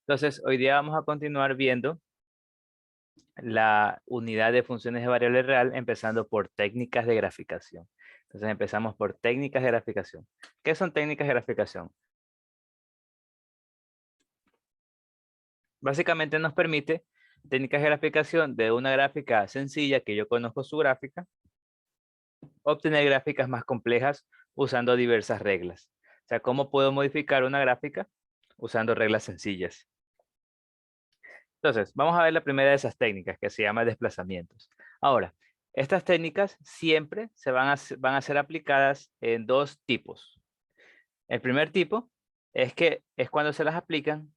Entonces, hoy día vamos a continuar viendo la unidad de funciones de variable real, empezando por técnicas de graficación. Entonces, empezamos por técnicas de graficación. ¿Qué son técnicas de graficación? Básicamente nos permite técnicas de graficación de una gráfica sencilla que yo conozco su gráfica, obtener gráficas más complejas usando diversas reglas. O sea, ¿cómo puedo modificar una gráfica usando reglas sencillas? Entonces, vamos a ver la primera de esas técnicas que se llama desplazamientos. Ahora, estas técnicas siempre van a ser aplicadas en dos tipos. El primer tipo es cuando se las aplican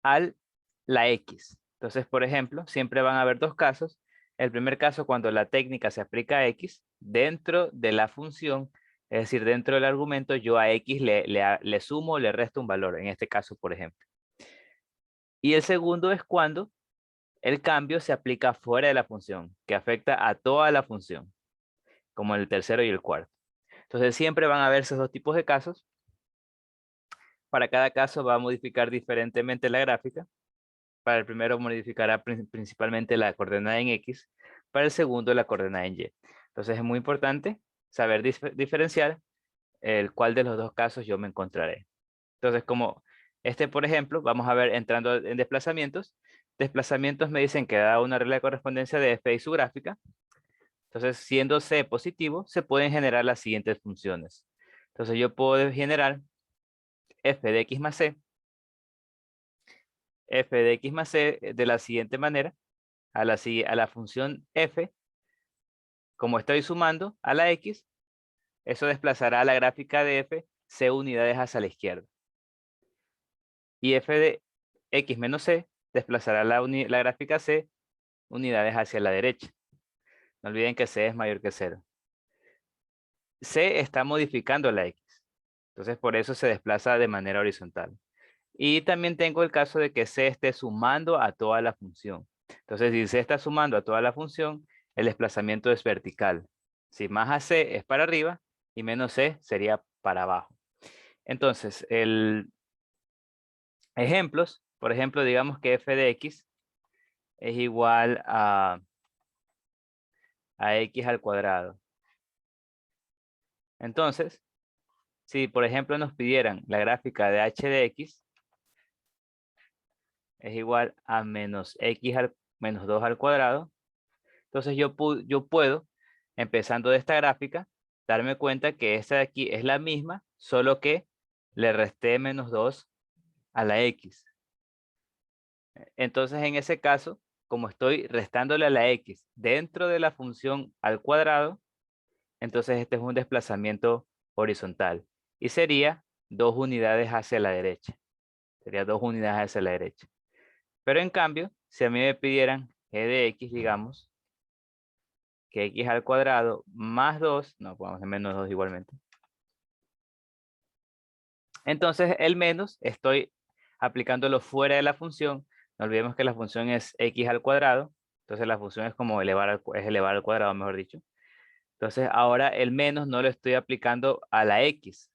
a la X. Entonces, por ejemplo, siempre van a haber dos casos. El primer caso, cuando la técnica se aplica a X dentro de la función, es decir, dentro del argumento, yo a X le sumo o le resto un valor, en este caso, por ejemplo. Y el segundo es cuando el cambio se aplica fuera de la función, que afecta a toda la función, como el tercero y el cuarto. Entonces siempre van a haber esos dos tipos de casos. Para cada caso va a modificar diferentemente la gráfica. Para el primero modificará principalmente la coordenada en X, para el segundo la coordenada en Y. Entonces es muy importante saber diferenciar el cuál de los dos casos yo me encontraré. Entonces, como este, por ejemplo, vamos a ver entrando en desplazamientos. Desplazamientos me dicen que da una regla de correspondencia de f y su gráfica. Entonces, siendo c positivo, se pueden generar las siguientes funciones. Entonces, yo puedo generar f de x más c, f de x más c de la siguiente manera. A la función f, como estoy sumando a la x, eso desplazará a la gráfica de f c unidades hacia la izquierda. Y f de x menos c desplazará la gráfica c unidades hacia la derecha. No olviden que c es mayor que 0. C está modificando la x. Entonces por eso se desplaza de manera horizontal. Y también tengo el caso de que C esté sumando a toda la función. Entonces si C está sumando a toda la función, el desplazamiento es vertical. Si más a C es para arriba y menos C sería para abajo. Entonces, ejemplos, por ejemplo, digamos que f de x es igual a x al cuadrado. Entonces, si por ejemplo nos pidieran la gráfica de h de x, es igual a menos x al menos 2 al cuadrado. Entonces yo puedo, empezando de esta gráfica, darme cuenta que esta de aquí es la misma, solo que le resté menos 2 a la x. Entonces en ese caso, como estoy restándole a la x dentro de la función al cuadrado, entonces este es un desplazamiento horizontal. Y sería 2 unidades hacia la derecha. Sería 2 unidades hacia la derecha. Pero en cambio, si a mí me pidieran g de x, digamos, que x al cuadrado más 2, no, pongamos en menos 2 igualmente. Entonces el menos estoy aplicándolo fuera de la función. No olvidemos que la función es x al cuadrado. Entonces la función es como elevar al cuadrado, mejor dicho. Entonces ahora el menos no lo estoy aplicando a la x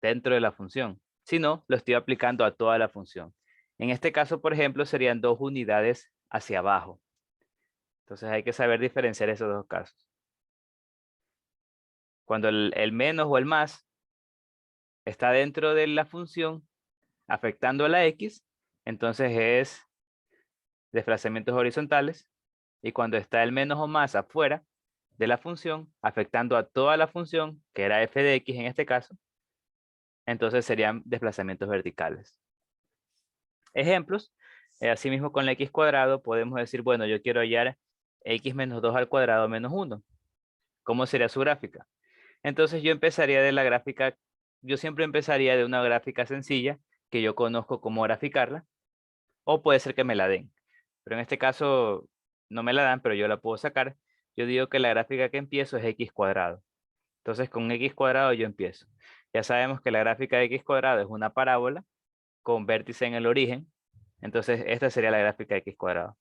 dentro de la función, sino lo estoy aplicando a toda la función. En este caso, por ejemplo, serían 2 unidades hacia abajo. Entonces hay que saber diferenciar esos dos casos. Cuando el menos o el más está dentro de la función afectando a la x, entonces es desplazamientos horizontales. Y cuando está el menos o más afuera de la función, afectando a toda la función, que era f de x en este caso, entonces serían desplazamientos verticales. Ejemplos, asimismo con la x cuadrado podemos decir, bueno, yo quiero hallar x menos 2 al cuadrado menos 1. ¿Cómo sería su gráfica? Entonces yo empezaría de la gráfica, yo siempre empezaría de una gráfica sencilla que yo conozco cómo graficarla, o puede ser que me la den. Pero en este caso no me la dan, pero yo la puedo sacar. Yo digo que la gráfica que empiezo es x cuadrado. Entonces con x cuadrado yo empiezo. Ya sabemos que la gráfica de x cuadrado es una parábola con vértice en el origen. Entonces esta sería la gráfica de x cuadrado.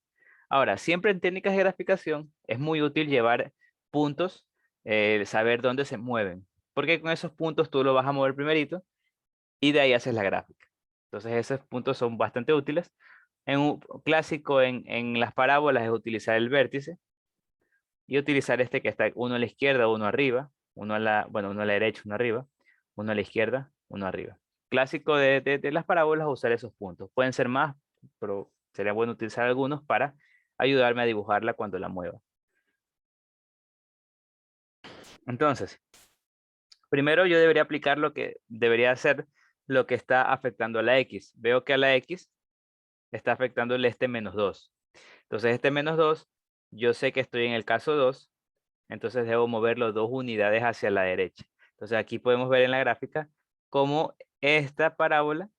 Ahora, siempre en técnicas de graficación es muy útil llevar puntos, saber dónde se mueven. Porque con esos puntos tú lo vas a mover primerito y de ahí haces la gráfica. Entonces esos puntos son bastante útiles. En un clásico en las parábolas es utilizar el vértice y utilizar este que está uno a la izquierda, uno arriba, uno a la, bueno, uno a la derecha, uno arriba, uno a la izquierda, uno arriba. Clásico de las parábolas usar esos puntos. Pueden ser más, pero sería bueno utilizar algunos para ayudarme a dibujarla cuando la mueva. Entonces, primero yo debería aplicar lo que debería hacer lo que está afectando a la X. Veo que a la X está afectándole este -2. Entonces este -2, yo sé que estoy en el caso 2, entonces debo moverlo 2 unidades hacia la derecha. Entonces aquí podemos ver en la gráfica cómo esta parábola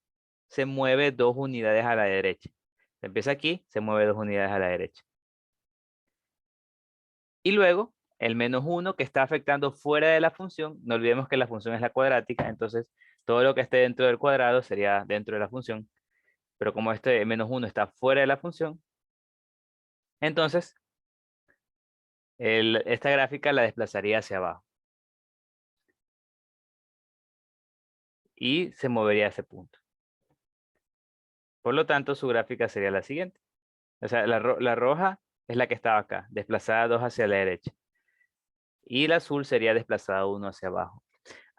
se mueve 2 unidades a la derecha. Empieza aquí, se mueve 2 unidades a la derecha. Y luego el -1 que está afectando fuera de la función, no olvidemos que la función es la cuadrática, entonces todo lo que esté dentro del cuadrado sería dentro de la función, pero como este -1 está fuera de la función, entonces esta gráfica la desplazaría hacia abajo y se movería a ese punto. Por lo tanto, su gráfica sería la siguiente. O sea, la roja es la que estaba acá, desplazada 2 hacia la derecha. Y la azul sería desplazada 1 hacia abajo.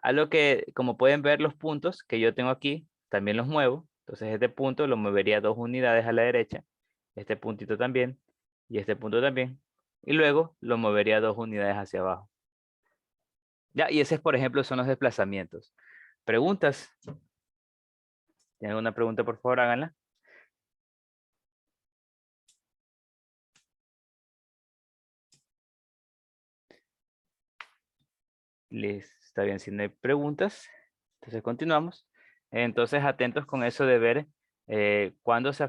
A lo que, como pueden ver, los puntos que yo tengo aquí, también los muevo. Entonces este punto lo movería 2 unidades a la derecha. Este puntito también. Y este punto también. Y luego lo movería 2 unidades hacia abajo. Ya, y ese, por ejemplo, son los desplazamientos. ¿Preguntas? ¿Tienen alguna pregunta? Por favor, háganla. Está bien, si no hay preguntas, entonces continuamos. Entonces, atentos con eso de ver cuándo se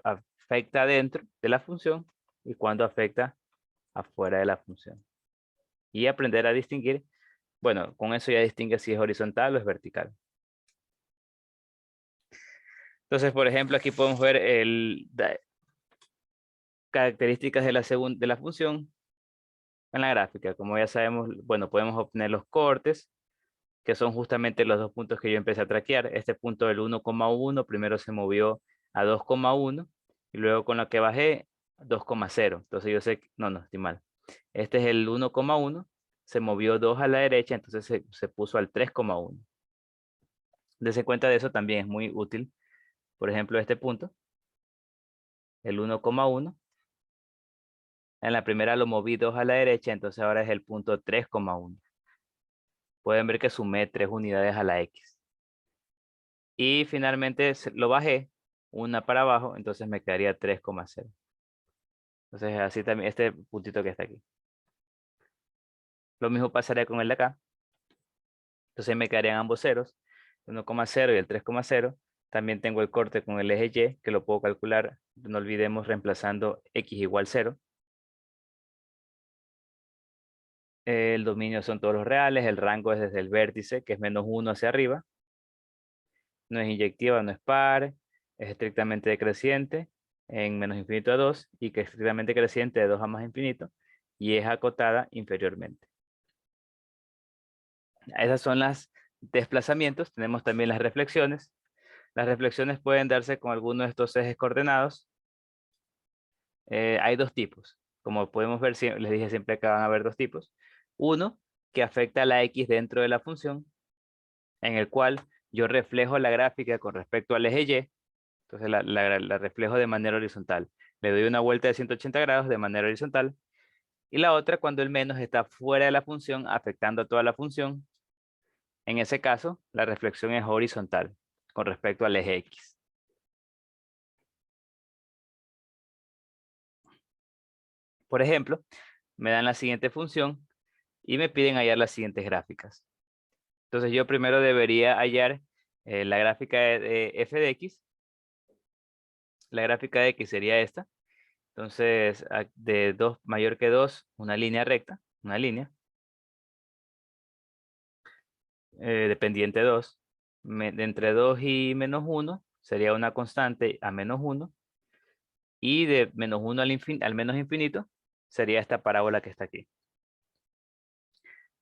afecta dentro de la función y cuándo afecta afuera de la función. Y aprender a distinguir, bueno, con eso ya distingue si es horizontal o es vertical. Entonces, por ejemplo, aquí podemos ver características de la función en la gráfica. Como ya sabemos, bueno, podemos obtener los cortes, que son justamente los 2 puntos que yo empecé a traquear. Este punto del 1,1 primero se movió a 2,1 y luego con lo que bajé 2,0. Entonces yo sé, no, estoy mal. Este es el 1,1, se movió 2 a la derecha, entonces se puso al 3,1. Dese cuenta de eso, también es muy útil. Por ejemplo, este punto, el 1,1. En la primera lo moví 2 a la derecha, entonces ahora es el punto 3,1. Pueden ver que sumé 3 unidades a la X. Y finalmente lo bajé una para abajo, entonces me quedaría 3,0. Entonces así también este puntito que está aquí. Lo mismo pasaría con el de acá. Entonces me quedarían ambos ceros, 1,0 y el 3,0. También tengo el corte con el eje Y, que lo puedo calcular, no olvidemos reemplazando X igual 0. El dominio son todos los reales, el rango es desde el vértice, que es -1 hacia arriba. No es inyectiva, no es par, es estrictamente decreciente en menos infinito a 2 y que es estrictamente creciente de 2 a más infinito y es acotada inferiormente. Esas son las desplazamientos. Tenemos también las reflexiones. Las reflexiones pueden darse con alguno de estos ejes coordenados. Hay 2 tipos. Como podemos ver, les dije siempre que van a haber 2 tipos. Uno que afecta a la X dentro de la función, en el cual yo reflejo la gráfica con respecto al eje Y. Entonces la reflejo de manera horizontal. Le doy una vuelta de 180 grados de manera horizontal. Y la otra cuando el menos está fuera de la función, afectando a toda la función. En ese caso, la reflexión es horizontal con respecto al eje X. Por ejemplo, me dan la siguiente función y me piden hallar las siguientes gráficas. Entonces yo primero debería hallar la gráfica de f de x. La gráfica de x sería esta. Entonces, de 2 mayor que 2, una línea recta, una línea. Dependiente 2. De entre 2 y -1 sería una constante a -1. Y de -1 al menos infinito sería esta parábola que está aquí.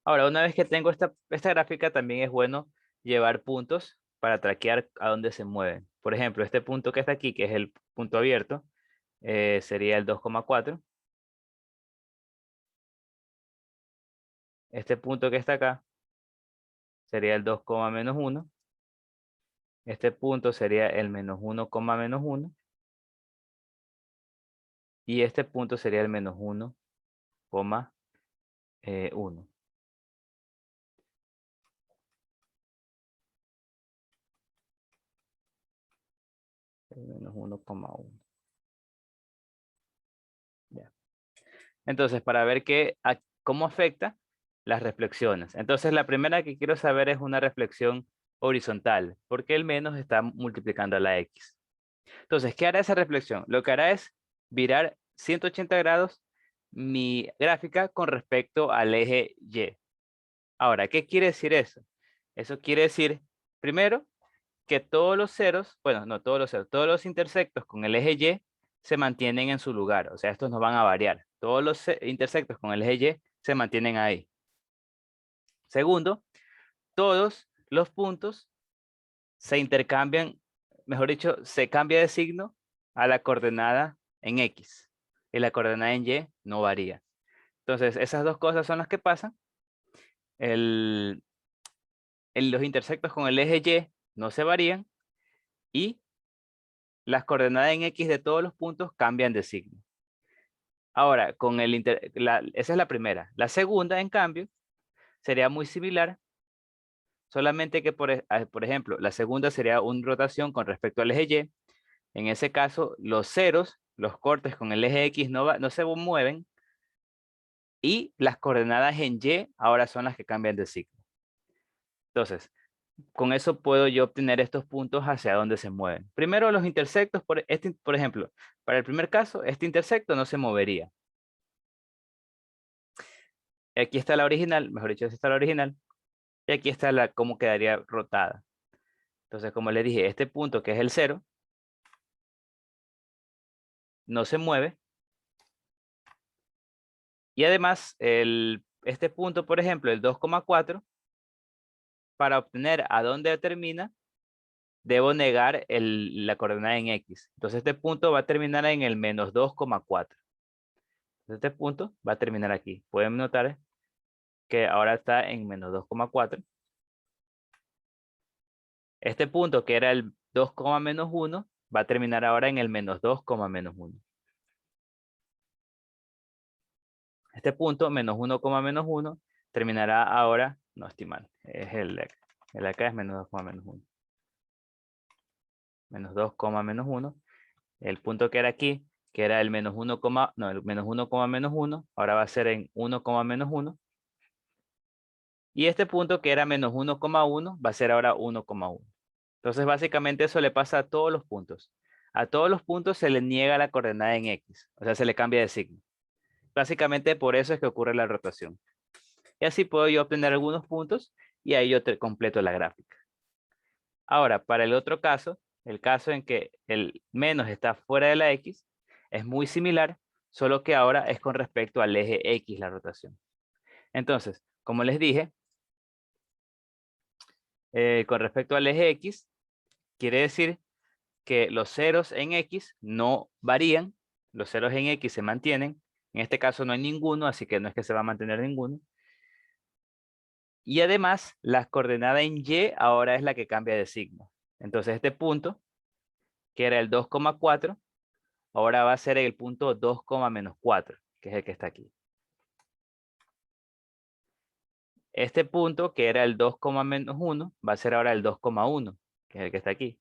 Ahora, una vez que tengo esta gráfica, también es bueno llevar puntos para traquear a dónde se mueven. Por ejemplo, este punto que está aquí, que es el punto abierto, sería el 2,4. Este punto que está acá sería el 2, menos 1. Este punto sería el menos 1, menos 1. Y este punto sería el menos 1, 1. El menos 1,1. Ya. Entonces, para ver cómo afecta las reflexiones. Entonces, la primera que quiero saber es una reflexión horizontal, porque el menos está multiplicando a la X. Entonces, ¿qué hará esa reflexión? Lo que hará es virar 180 grados mi gráfica con respecto al eje Y. Ahora, ¿qué quiere decir eso? Eso quiere decir, primero, que todos los ceros, bueno, no todos los ceros, todos los intersectos con el eje Y se mantienen en su lugar. O sea, estos no van a variar. Todos los intersectos con el eje Y se mantienen ahí. Segundo, todos los puntos se intercambian, mejor dicho, se cambia de signo a la coordenada en X. Y la coordenada en Y no varía. Entonces, esas dos cosas son las que pasan. Los intersectos con el eje Y no se varían y las coordenadas en X de todos los puntos cambian de signo. Ahora, esa es la primera. La segunda, en cambio, sería muy similar, solamente que, por ejemplo, la segunda sería una rotación con respecto al eje Y. En ese caso, los ceros, los cortes con el eje X no se mueven y las coordenadas en Y ahora son las que cambian de signo. Entonces, con eso puedo yo obtener estos puntos hacia dónde se mueven. Primero, los intersectos, por ejemplo, para el primer caso, este intersecto no se movería. Aquí está la original, mejor dicho, esta está la original. Y aquí está cómo quedaría rotada. Entonces, como les dije, este punto que es el 0, no se mueve. Y además, este punto, por ejemplo, el 2,4, para obtener a dónde termina, debo negar la coordenada en X. Entonces, este punto va a terminar en el menos 2,4. Este punto va a terminar aquí. Pueden notar que ahora está en menos 2,4. Este punto, que era el 2, menos 1, va a terminar ahora en el menos 2, menos 1. Este punto, menos 1, menos 1, terminará ahora, no estoy mal, es el de acá es menos 2, menos 1. Menos 2, menos 1. El punto que era aquí, que era el menos 1, no, el menos 1, menos 1, ahora va a ser en 1, menos 1. Y este punto que era menos 1,1 va a ser ahora 1,1. Entonces, básicamente eso le pasa a todos los puntos. A todos los puntos se le niega la coordenada en X, o sea, se le cambia de signo. Básicamente por eso es que ocurre la rotación. Y así puedo yo obtener algunos puntos y ahí yo te completo la gráfica. Ahora, para el otro caso, el caso en que el menos está fuera de la X, es muy similar, solo que ahora es con respecto al eje X la rotación. Entonces, como les dije, con respecto al eje X, quiere decir que los ceros en X no varían, los ceros en X se mantienen. En este caso no hay ninguno, así que no es que se va a mantener ninguno. Y además, la coordenada en Y ahora es la que cambia de signo. Entonces este punto, que era el 2,4, ahora va a ser el punto 2, menos 4, que es el que está aquí. Este punto, que era el 2, menos 1, va a ser ahora el 2,1, que es el que está aquí.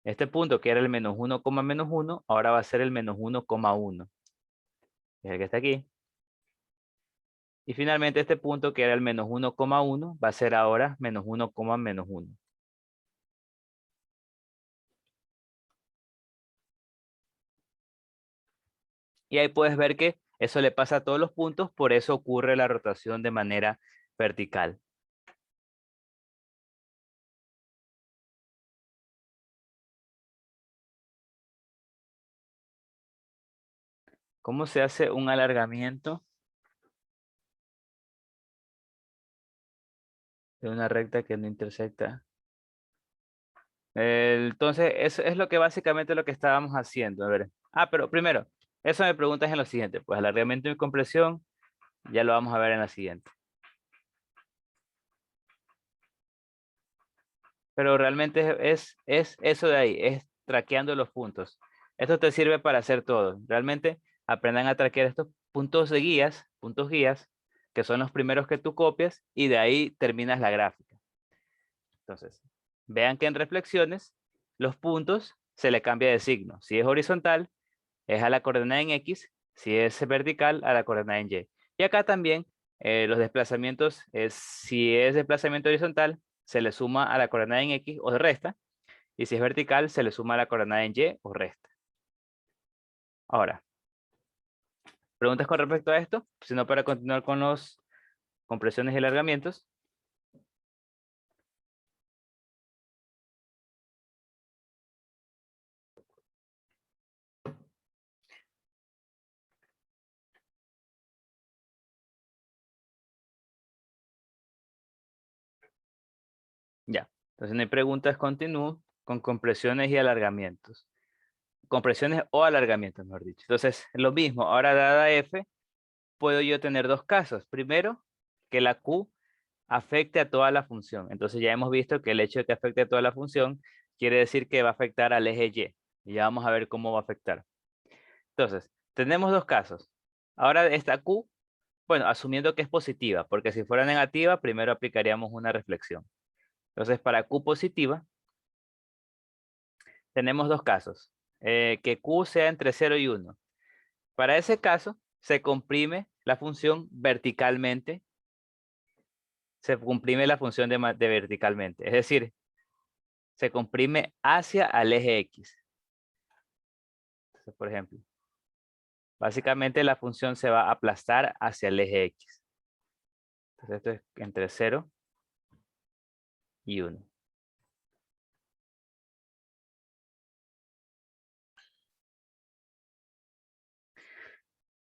Este punto, que era el menos 1, menos 1, ahora va a ser el menos 1,1, que es el que está aquí. Y finalmente este punto, que era el menos 1,1, va a ser ahora menos 1, menos 1. Y ahí puedes ver que eso le pasa a todos los puntos, por eso ocurre la rotación de manera vertical. ¿Cómo se hace un alargamiento de una recta que no intersecta. Entonces, eso es lo que básicamente lo que estábamos haciendo. A ver. Pero primero, eso me preguntas en lo siguiente. Pues alargamiento y compresión, ya lo vamos a ver en la siguiente. Pero realmente es eso de ahí, es traqueando los puntos. Esto te sirve para hacer todo. Realmente aprendan a traquear estos puntos guías, que son los primeros que tú copias, y de ahí terminas la gráfica. Entonces, vean que en reflexiones, los puntos se le cambia de signo. Si es horizontal, es a la coordenada en X, si es vertical, a la coordenada en Y. Y acá también los desplazamientos, si es desplazamiento horizontal, se le suma a la coordenada en X o resta, y si es vertical, se le suma a la coordenada en Y o resta. Ahora, ¿preguntas con respecto a esto? Si no, para continuar con los compresiones y alargamientos. Ya, entonces no hay preguntas, continúo con compresiones y alargamientos. Compresiones o alargamientos, mejor dicho. Entonces, lo mismo, ahora dada F, puedo yo tener dos casos. Primero, que la Q afecte a toda la función. Entonces ya hemos visto que el hecho de que afecte a toda la función quiere decir que va a afectar al eje Y. Y ya vamos a ver cómo va a afectar. Entonces, tenemos dos casos. Ahora esta Q, bueno, asumiendo que es positiva, porque si fuera negativa, primero aplicaríamos una reflexión. Entonces, para Q positiva, tenemos dos casos. Que Q sea entre 0 y 1. Para ese caso, se comprime la función verticalmente. Se comprime la función de verticalmente. Es decir, se comprime hacia el eje X. Entonces, por ejemplo, básicamente la función se va a aplastar hacia el eje X. Entonces esto es entre 0 y 1.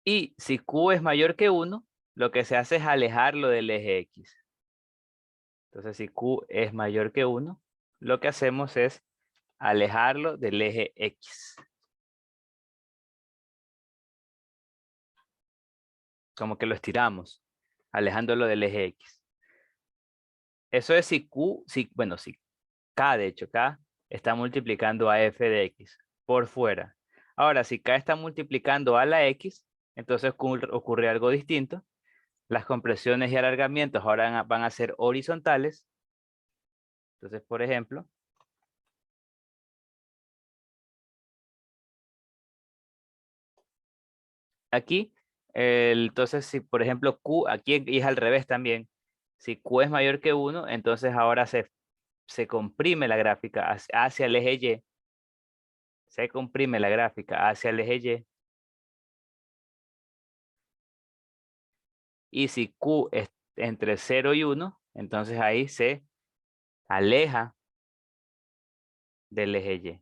Y si Q es mayor que 1, lo que se hace es alejarlo del eje X. Entonces si Q es mayor que 1, lo que hacemos es alejarlo del eje X. Como que lo estiramos, alejándolo del eje X. Eso es si Q, bueno, si K, de hecho, K está multiplicando a f de X por fuera. Ahora, si K está multiplicando a la X, entonces ocurre algo distinto. Las compresiones y alargamientos ahora van a ser horizontales. Entonces, por ejemplo, aquí, entonces si por ejemplo Q, aquí es al revés también. Si Q es mayor que 1, entonces ahora se comprime la gráfica hacia el eje Y. Se comprime la gráfica hacia el eje Y. Y si Q es entre 0 y 1, entonces ahí se aleja del eje Y.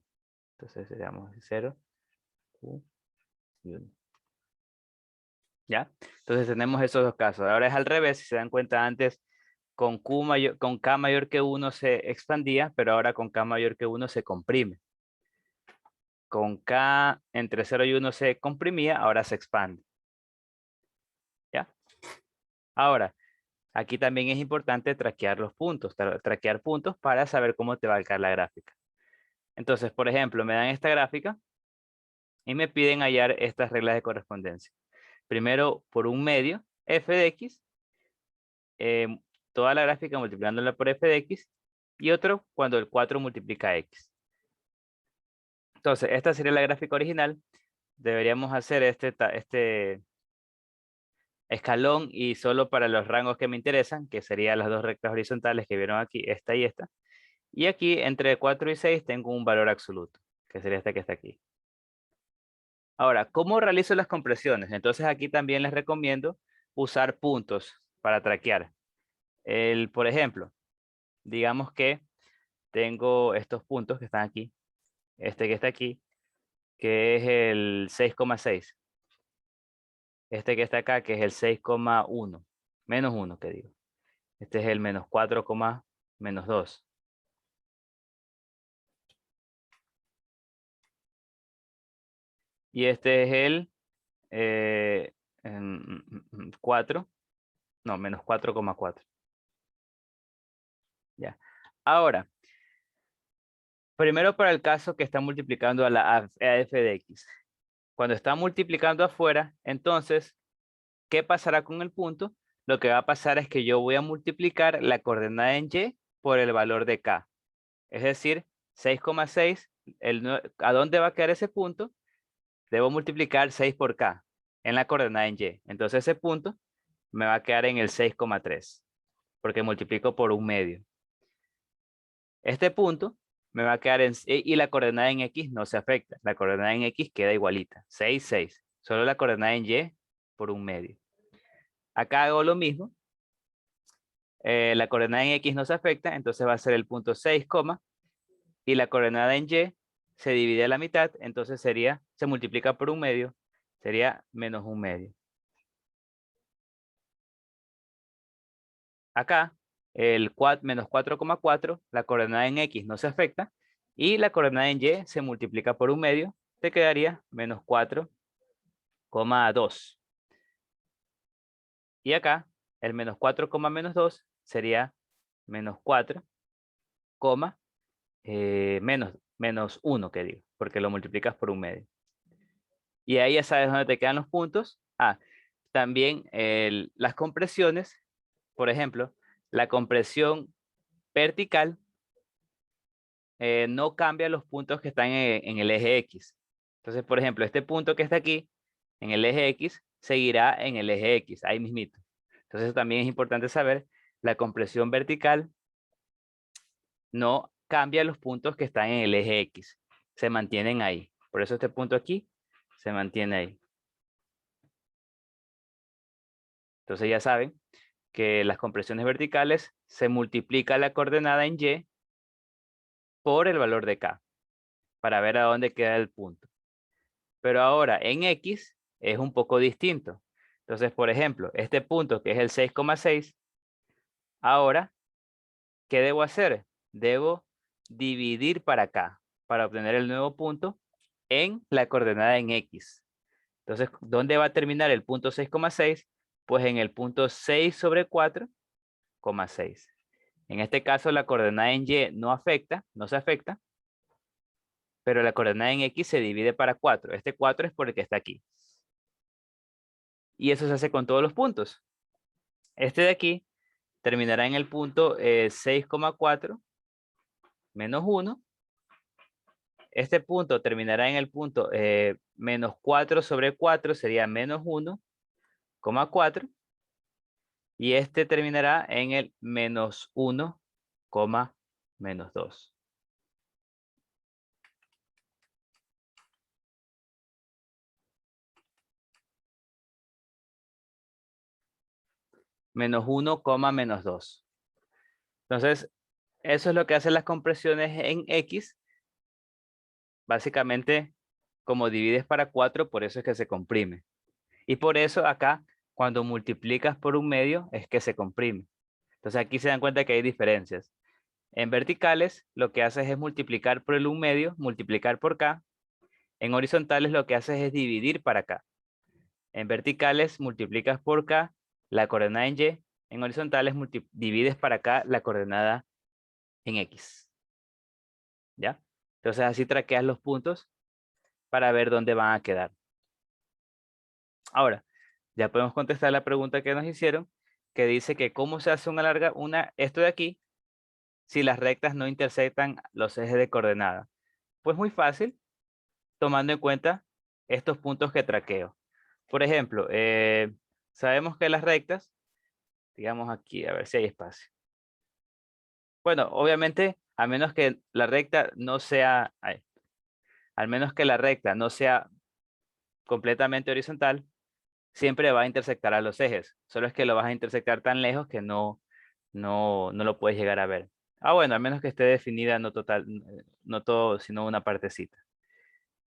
Entonces seríamos 0, Q y 1. ¿Ya? Entonces tenemos esos dos casos. Ahora es al revés, si se dan cuenta antes con K mayor que 1 se expandía, pero ahora con K mayor que 1 se comprime. Con K entre 0 y 1 se comprimía, ahora se expande. ¿Ya? Ahora, aquí también es importante traquear los puntos, traquear puntos para saber cómo te va a quedar la gráfica. Entonces, por ejemplo, me dan esta gráfica y me piden hallar estas reglas de correspondencia. Primero, por un medio, f de x, toda la gráfica multiplicándola por f de x, y otro cuando el 4 multiplica x. Entonces, esta sería la gráfica original. Deberíamos hacer este escalón y solo para los rangos que me interesan, que serían las dos rectas horizontales que vieron aquí, esta y esta. Y aquí entre 4 y 6 tengo un valor absoluto, que sería este que está aquí. Ahora, ¿cómo realizo las compresiones? Entonces aquí también les recomiendo usar puntos para traquear. Por ejemplo, digamos que tengo estos puntos que están aquí, este que está aquí, que es el 6,6. Este que está acá, que es el 6,1, menos 1 que digo. Este es el menos 4, menos 2. Y este es el 4, no, menos 4,4. Ya. Ahora, primero para el caso que está multiplicando a la a f de x. Cuando está multiplicando afuera, entonces, ¿qué pasará con el punto? Lo que va a pasar es que yo voy a multiplicar la coordenada en y por el valor de k. Es decir, 6,6, ¿a dónde va a quedar ese punto? Debo multiplicar 6 por k en la coordenada en y. Entonces ese punto me va a quedar en el 6,3, porque multiplico por un medio. Este punto me va a quedar y la coordenada en x no se afecta. La coordenada en x queda igualita, 6, 6. Solo la coordenada en y por un medio. Acá hago lo mismo. La coordenada en x no se afecta, entonces va a ser el punto 6, y la coordenada en y se divide a la mitad, entonces se multiplica por un medio, sería menos un medio. Acá, el menos 4,4, la coordenada en x no se afecta, y la coordenada en y se multiplica por un medio, te quedaría menos 4,2. Y acá, el menos 4, menos 2 sería menos 4, menos 1, que digo, porque lo multiplicas por un medio. Y ahí ya sabes dónde te quedan los puntos. También las compresiones, por ejemplo, la compresión vertical no cambia los puntos que están en el eje X. Entonces, por ejemplo, este punto que está aquí, en el eje X, seguirá en el eje X, ahí mismito. Entonces, también es importante saber, la compresión vertical no cambia los puntos que están en el eje X. Se mantienen ahí. Por eso este punto aquí se mantiene ahí. Entonces ya saben que las compresiones verticales se multiplica la coordenada en y por el valor de k para ver a dónde queda el punto. Pero ahora en x es un poco distinto. Entonces, por ejemplo, este punto que es el 6,6, ahora, ¿qué debo hacer? Debo dividir para acá para obtener el nuevo punto en la coordenada en x. Entonces, ¿dónde va a terminar el punto 6,6? Pues en el punto 6 sobre 4,6. En este caso, la coordenada en y no se afecta, pero la coordenada en x se divide para 4. Este 4 es por el que está aquí. Y eso se hace con todos los puntos. Este de aquí terminará en el punto 6,4 menos 1. Este punto terminará en el punto menos 4 sobre 4, sería menos 1,4. Y este terminará en el menos 1, menos 2. Menos 1, menos 2. Entonces, eso es lo que hacen las compresiones en X. Básicamente, como divides para 4, por eso es que se comprime. Y por eso acá, cuando multiplicas por un medio, es que se comprime. Entonces aquí se dan cuenta que hay diferencias. En verticales, lo que haces es multiplicar por el un medio, multiplicar por k. En horizontales, lo que haces es dividir para k. En verticales, multiplicas por k la coordenada en y. En horizontales, divides para k la coordenada en x. ¿Ya? Entonces así traqueas los puntos para ver dónde van a quedar. Ahora, ya podemos contestar la pregunta que nos hicieron, que dice que cómo se hace esto de aquí si las rectas no intersectan los ejes de coordenada. Pues muy fácil, tomando en cuenta estos puntos que traqueo. Por ejemplo, sabemos que las rectas, digamos aquí, a ver si hay espacio. Bueno, obviamente, a menos que la recta no sea, al menos que la recta no sea completamente horizontal, siempre va a intersectar a los ejes. Solo es que lo vas a intersectar tan lejos que no lo puedes llegar a ver. Bueno, al menos que esté definida no total, no todo, sino una partecita.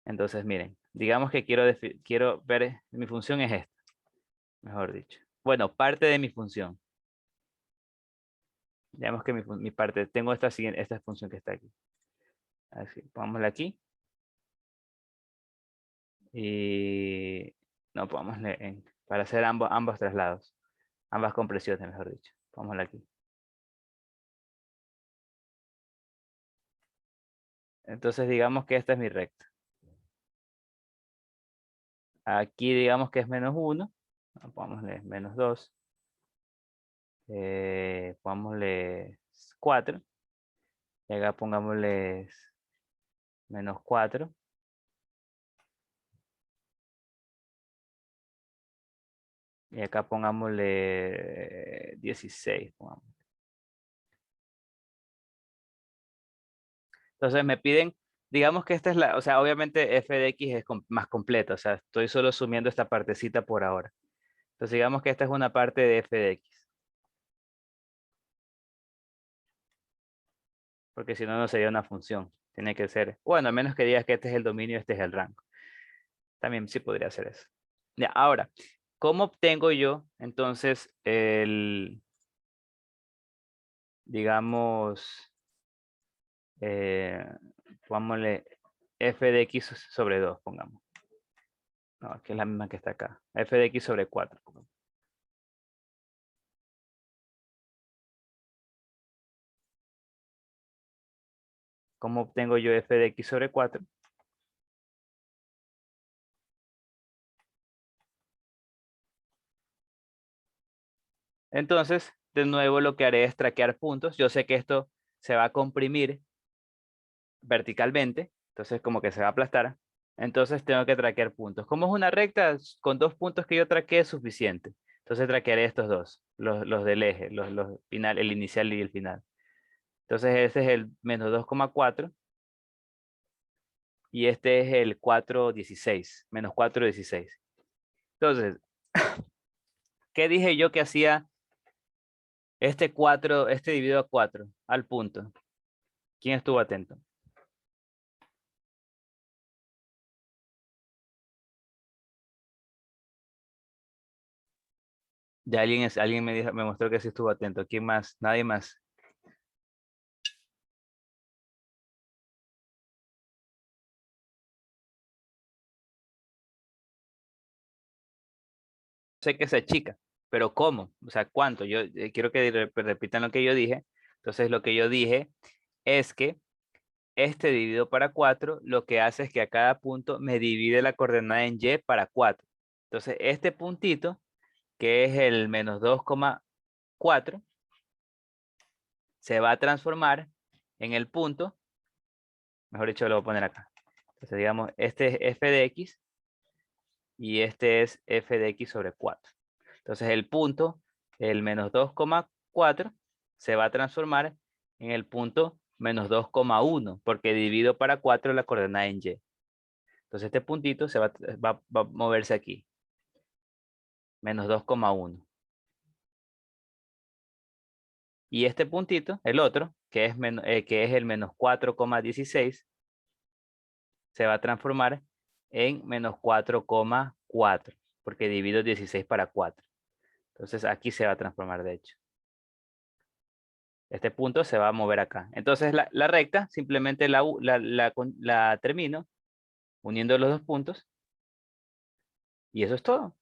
Entonces, miren, digamos que quiero ver, mi función es esta, mejor dicho. Bueno, parte de mi función. Digamos que mi parte, tengo esta función que está aquí. Así, pongámosla aquí. Y no, pongámosle para hacer ambos traslados. Ambas compresiones, mejor dicho. Pongámosla aquí. Entonces digamos que esta es mi recta. Aquí digamos que es -1. Pongámosle -2. Pongámosle 4. Y acá pongámosle -4. Y acá pongámosle 16. Pongamos. Entonces me piden, digamos que esta es o sea, obviamente f de x es más completa. O sea, estoy solo sumiendo esta partecita por ahora. Entonces digamos que esta es una parte de f de x. Porque si no, no sería una función. Tiene que ser, bueno, a menos que digas que este es el dominio, este es el rango. También sí podría ser eso. Ya, ahora, ¿cómo obtengo yo entonces digamos, eh, pongámosle f de x sobre 2, pongamos. No, que es la misma que está acá. F de x sobre 4. ¿Cómo obtengo yo f de x sobre 4? Entonces, de nuevo lo que haré es traquear puntos. Yo sé que esto se va a comprimir verticalmente, entonces como que se va a aplastar. Entonces tengo que traquear puntos. Como es una recta, con 2 puntos que yo traqueé es suficiente. Entonces traquearé estos dos, los del eje, los final, el inicial y el final. Entonces ese es el -2,4 y este es el 4,16, -4,16. Entonces, ¿qué dije yo que hacía este 4, este dividido a 4 al punto? ¿Quién estuvo atento? Ya alguien me mostró que sí estuvo atento. ¿Quién más? Nadie más. Sé que se chica, pero ¿cómo? O sea, ¿cuánto? Yo quiero que repitan lo que yo dije. Entonces, lo que yo dije es que este dividido para 4, lo que hace es que a cada punto me divide la coordenada en y para 4. Entonces, este puntito, que es el -2,4, se va a transformar en el punto, mejor dicho, lo voy a poner acá. Entonces, digamos, este es f de x y este es f de x sobre 4. Entonces el punto, el -2,4, se va a transformar en el punto -2,1, porque divido para 4 la coordenada en y. Entonces este puntito va a moverse aquí, -2,1. Y este puntito, el otro, que es el -4,16, se va a transformar en -4,4, porque divido 16 para 4. Entonces aquí se va a transformar, de hecho. Este punto se va a mover acá. Entonces la recta simplemente la termino uniendo los dos puntos. Y eso es todo.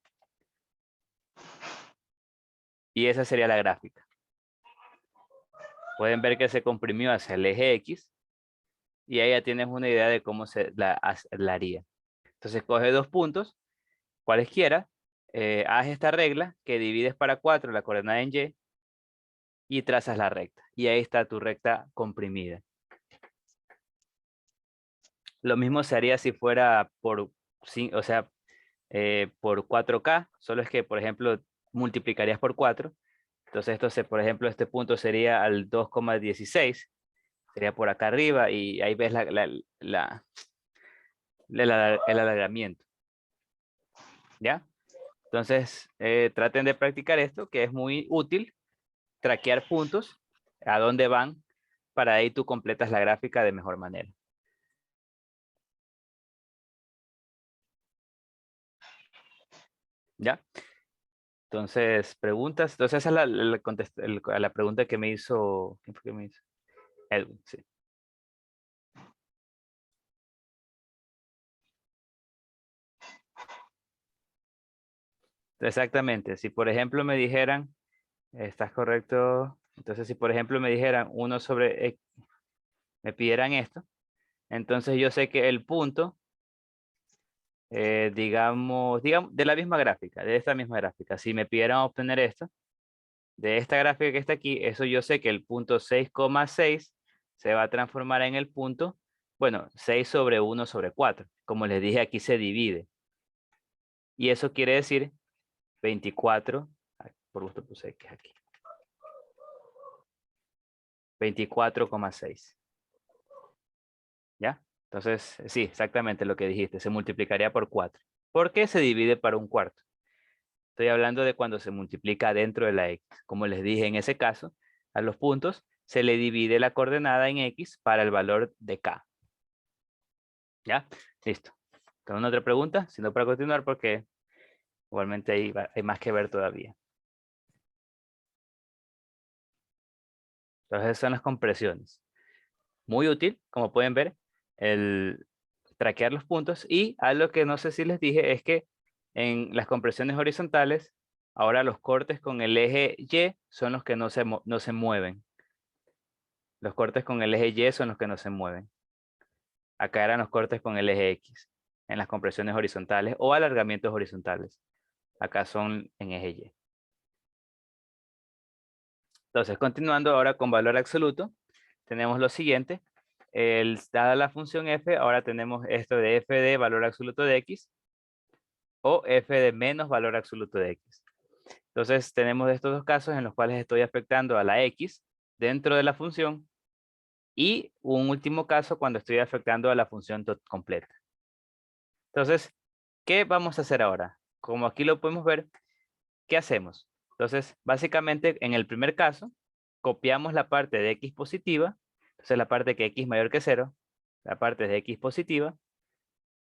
Y esa sería la gráfica. Pueden ver que se comprimió hacia el eje X. Y ahí ya tienes una idea de cómo la haría. Entonces coge dos puntos, cualesquiera. Haz esta regla que divides para 4 la coordenada en Y. Y trazas la recta. Y ahí está tu recta comprimida. Lo mismo se haría si fuera o sea, por 4K, solo es que, por ejemplo, multiplicarías por 4. Entonces, por ejemplo, este punto sería al 2,16, sería por acá arriba y ahí ves el alargamiento, ¿ya? Entonces, traten de practicar esto, que es muy útil, traquear puntos, a dónde van, para ahí tú completas la gráfica de mejor manera, ¿ya? Entonces, preguntas. Entonces, esa es la pregunta que me hizo. ¿Quién fue que me hizo? Edwin, sí. Exactamente. Si por ejemplo me dijeran, estás correcto. Entonces, si por ejemplo me dijeran 1 sobre X, me pidieran esto, entonces yo sé que el punto, digamos, de la misma gráfica, de esta misma gráfica, si me pidieran obtener esto, de esta gráfica que está aquí, eso yo sé que el punto 6,6 se va a transformar en el punto, bueno, 6 sobre 1 sobre 4. Como les dije, aquí se divide. Y eso quiere decir 24, por gusto puse X aquí, 24,6. ¿Ya? Entonces, sí, exactamente lo que dijiste, se multiplicaría por 4. ¿Por qué se divide para un cuarto? Estoy hablando de cuando se multiplica dentro de la X. Como les dije, en ese caso, a los puntos se le divide la coordenada en X para el valor de K. ¿Ya? Listo. ¿Con otra pregunta? Si no, para continuar, porque igualmente hay más que ver todavía. Entonces, esas son las compresiones. Muy útil, como pueden ver, el traquear los puntos. Y algo que no sé si les dije es que en las compresiones horizontales, ahora los cortes con el eje Y son los que no se mueven. Los cortes con el eje Y son los que no se mueven. Acá eran los cortes con el eje X en las compresiones horizontales o alargamientos horizontales. Acá son en eje Y. Entonces, continuando ahora con valor absoluto, tenemos lo siguiente. Dada la función f, ahora tenemos esto de f de valor absoluto de x o f de menos valor absoluto de x. Entonces, tenemos estos dos casos en los cuales estoy afectando a la x dentro de la función y un último caso cuando estoy afectando a la función completa. Entonces, ¿qué vamos a hacer ahora? Como aquí lo podemos ver, ¿qué hacemos? Entonces, básicamente, en el primer caso, copiamos la parte de x positiva. Entonces, la parte que x mayor que 0, la parte de x positiva,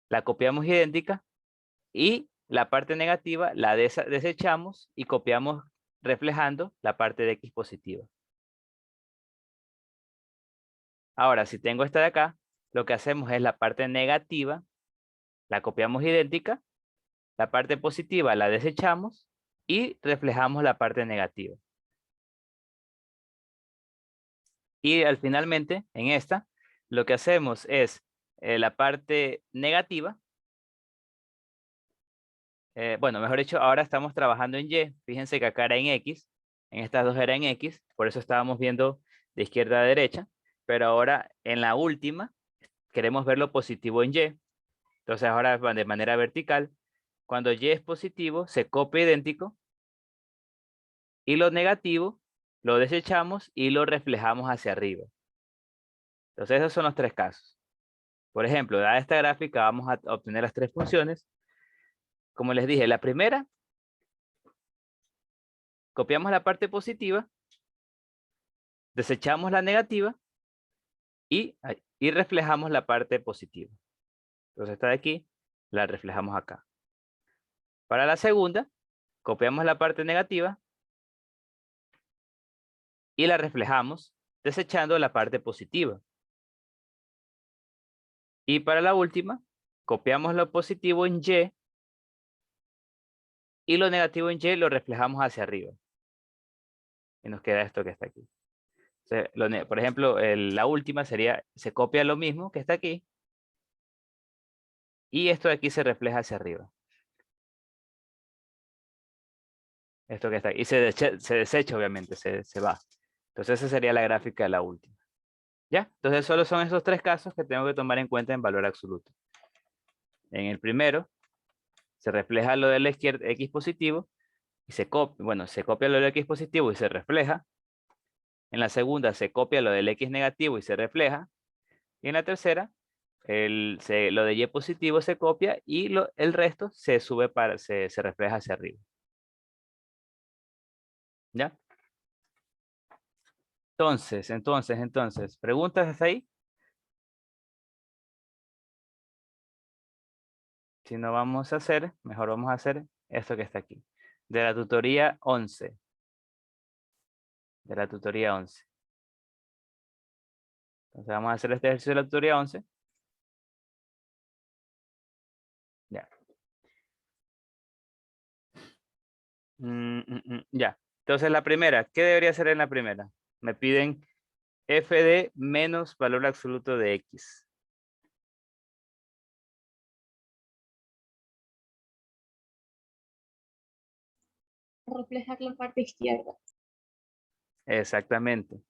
la copiamos idéntica y la parte negativa la desechamos y copiamos reflejando la parte de x positiva. Ahora, si tengo esta de acá, lo que hacemos es la parte negativa, la copiamos idéntica, la parte positiva la desechamos y reflejamos la parte negativa. Y finalmente, en esta, lo que hacemos es la parte negativa. Bueno, mejor dicho, ahora estamos trabajando en Y. Fíjense que acá era en X. En estas dos era en X. Por eso estábamos viendo de izquierda a derecha. Pero ahora en la última queremos ver lo positivo en Y. Entonces ahora de manera vertical. Cuando Y es positivo, se copia idéntico. Y lo negativo lo desechamos y lo reflejamos hacia arriba. Entonces esos son los tres casos. Por ejemplo, dada esta gráfica, vamos a obtener las tres funciones. Como les dije, la primera, copiamos la parte positiva, desechamos la negativa y reflejamos la parte positiva. Entonces esta de aquí, la reflejamos acá. Para la segunda, copiamos la parte negativa y la reflejamos desechando la parte positiva. Y para la última, copiamos lo positivo en Y lo negativo en Y lo reflejamos hacia arriba. Y nos queda esto que está aquí. Por ejemplo, la última sería, se copia lo mismo que está aquí, y esto de aquí se refleja hacia arriba. Esto que está aquí. Y se desecha, obviamente, se va. Entonces esa sería la gráfica de la última. ¿Ya? Entonces solo son esos tres casos que tengo que tomar en cuenta en valor absoluto. En el primero, se refleja lo de la izquierda, x positivo, y se copia, bueno, se copia lo del x positivo y se refleja. En la segunda, se copia lo del x negativo y se refleja. Y en la tercera, lo de y positivo se copia y el resto se sube se refleja hacia arriba. ¿Ya? Entonces, ¿preguntas hasta ahí? Si no vamos a hacer, mejor vamos a hacer esto que está aquí. De la tutoría 11. De la tutoría 11. Entonces vamos a hacer este ejercicio de la tutoría 11. Ya. Ya. Entonces la primera, ¿qué debería ser en la primera? Me piden f de menos valor absoluto de x. Reflejar la parte izquierda. Exactamente.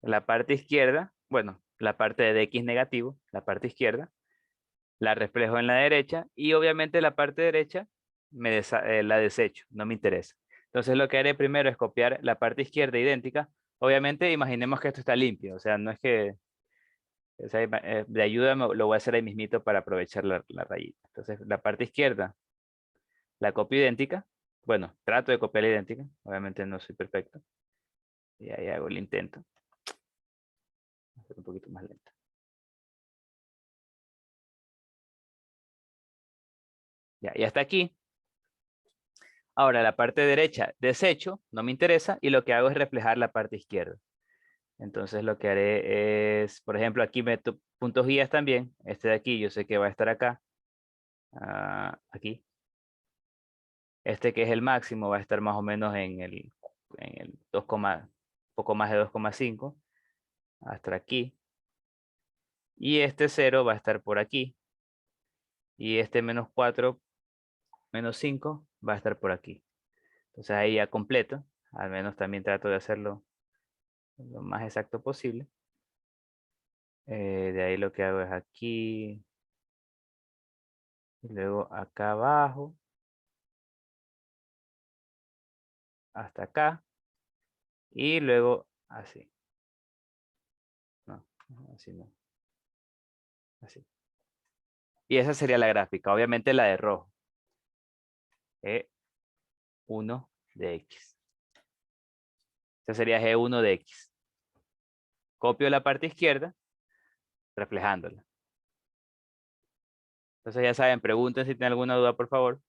La parte izquierda, bueno, la parte de x negativo, la parte izquierda, la reflejo en la derecha y obviamente la parte derecha la desecho, no me interesa. Entonces lo que haré primero es copiar la parte izquierda idéntica. Obviamente imaginemos que esto está limpio, o sea, no es que o sea, de ayuda lo voy a hacer ahí mismito para aprovechar la rayita. Entonces la parte izquierda la copio idéntica. Bueno, trato de copiar la idéntica, obviamente no soy perfecto. Y ahí hago el intento. Voy a hacer un poquito más lento. Ya, y hasta aquí. Ahora la parte derecha desecho, no me interesa, y lo que hago es reflejar la parte izquierda. Entonces lo que haré es, por ejemplo, aquí meto puntos guías también. Este de aquí yo sé que va a estar acá. Aquí. Este que es el máximo va a estar más o menos en el 2, poco más de 2,5. Hasta aquí. Y este 0 va a estar por aquí. Y este menos 4, menos 5 va a estar por aquí. Entonces ahí ya completo. Al menos también trato de hacerlo lo más exacto posible. De ahí lo que hago es aquí. Y luego acá abajo. Hasta acá. Y luego así. No, así no. Así. Y esa sería la gráfica. Obviamente la de rojo. G1 de X. Esa sería G1 de X. Copio la parte izquierda, reflejándola. Entonces ya saben, pregunten si tienen alguna duda, por favor.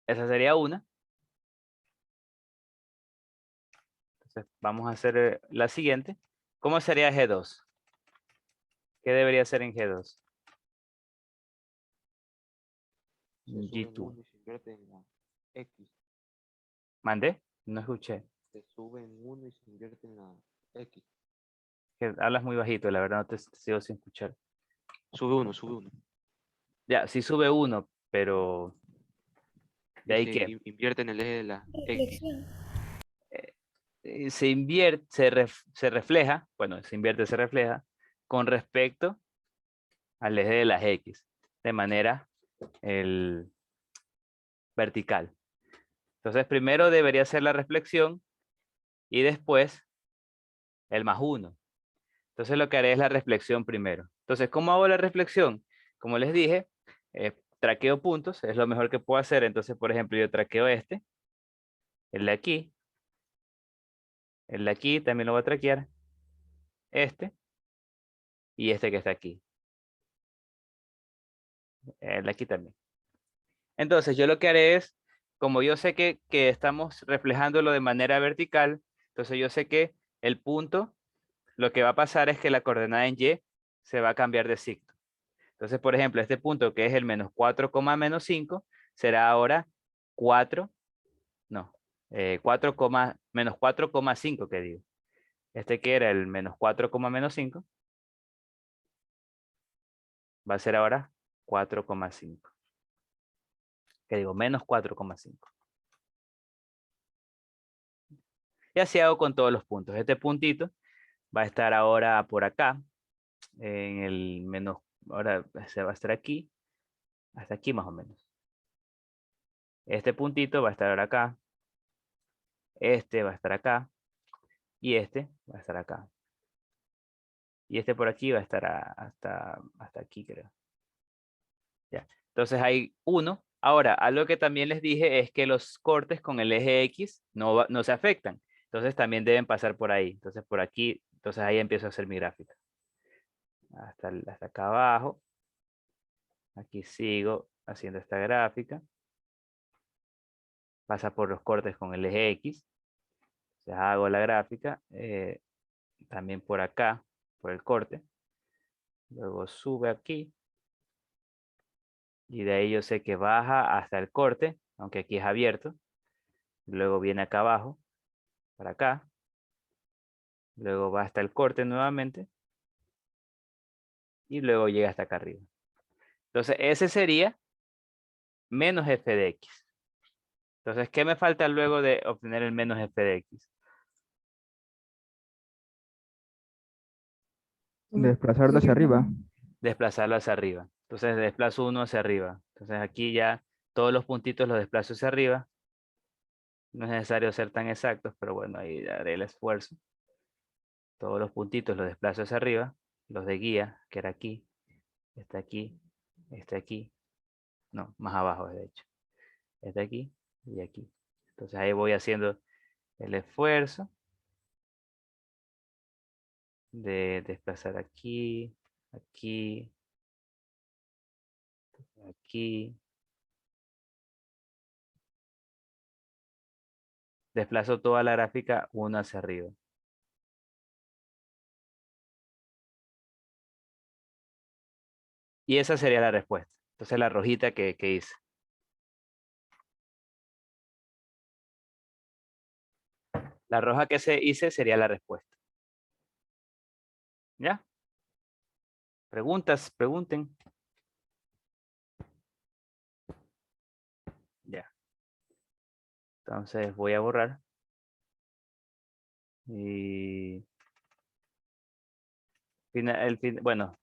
Esa sería una. Entonces vamos a hacer la siguiente. ¿Cómo sería G2? ¿Qué debería ser en G2? Se sube en G2. 1 y se invierte en la X. ¿Mandé? No escuché. Se sube en 1 y se invierte en la X. Que hablas muy bajito, la verdad no te sigo sin escuchar. Sube 1, sube 1. Ya, sí sube uno, pero ¿de Y ahí se qué? invierte en el eje de la X. Reflexión. Se invierte, se refleja, bueno, se invierte, se refleja con respecto al eje de las X, de manera vertical. Entonces primero debería ser la reflexión y después el más 1. Entonces lo que haré es la reflexión primero. Entonces, ¿cómo hago la reflexión? Como les dije, traqueo puntos, es lo mejor que puedo hacer. Entonces, por ejemplo, yo traqueo este, el de aquí, el de aquí también lo voy a traquear, este y este que está aquí, el de aquí también. Entonces, yo lo que haré es, como yo sé que estamos reflejándolo de manera vertical, entonces yo sé que el punto, lo que va a pasar es que la coordenada en Y se va a cambiar de signo. Entonces, por ejemplo, este punto que es el menos 4, menos 5, será ahora 4, no, 4, menos 4,5 que digo. Este que era el menos 4, menos 5, va a ser ahora 4,5. Que digo, menos 4,5. Y así hago con todos los puntos. Este puntito va a estar ahora por acá, en el menos, ahora se va a estar aquí, hasta aquí más o menos. Este puntito va a estar ahora acá, este va a estar acá, y este va a estar acá. Y este por aquí va a estar hasta aquí, creo. Ya. Entonces hay uno. Ahora, algo que también les dije es que los cortes con el eje X no se afectan. Entonces también deben pasar por ahí. Entonces por aquí, entonces ahí empiezo a hacer mi gráfica. Hasta acá abajo. Aquí sigo haciendo esta gráfica. pasa por los cortes con el eje X. O sea, hago la gráfica, también por acá, por el corte. Luego sube aquí. Y de ahí yo sé que baja hasta el corte, aunque aquí es abierto. Luego viene acá abajo, para acá. Luego va hasta el corte nuevamente. Y luego llega hasta acá arriba. Entonces, ese sería menos f de x. Entonces, ¿qué me falta luego de obtener el menos f de x? Desplazarlo hacia arriba. Desplazarlo hacia arriba. Entonces, desplazo uno hacia arriba. Entonces, aquí ya todos los puntitos los desplazo hacia arriba. No es necesario ser tan exactos, pero bueno, ahí haré el esfuerzo. Todos los puntitos los desplazo hacia arriba. Los de guía, que era aquí, aquí, aquí. No, más abajo, de hecho. Aquí y aquí. Entonces, ahí voy haciendo el esfuerzo de desplazar aquí, aquí, aquí. Desplazo toda la gráfica una hacia arriba. Y esa sería la respuesta. Entonces la rojita que hice. La roja que hice sería la respuesta. ¿Ya? Preguntas, pregunten. Ya. Entonces voy a borrar. Y bueno,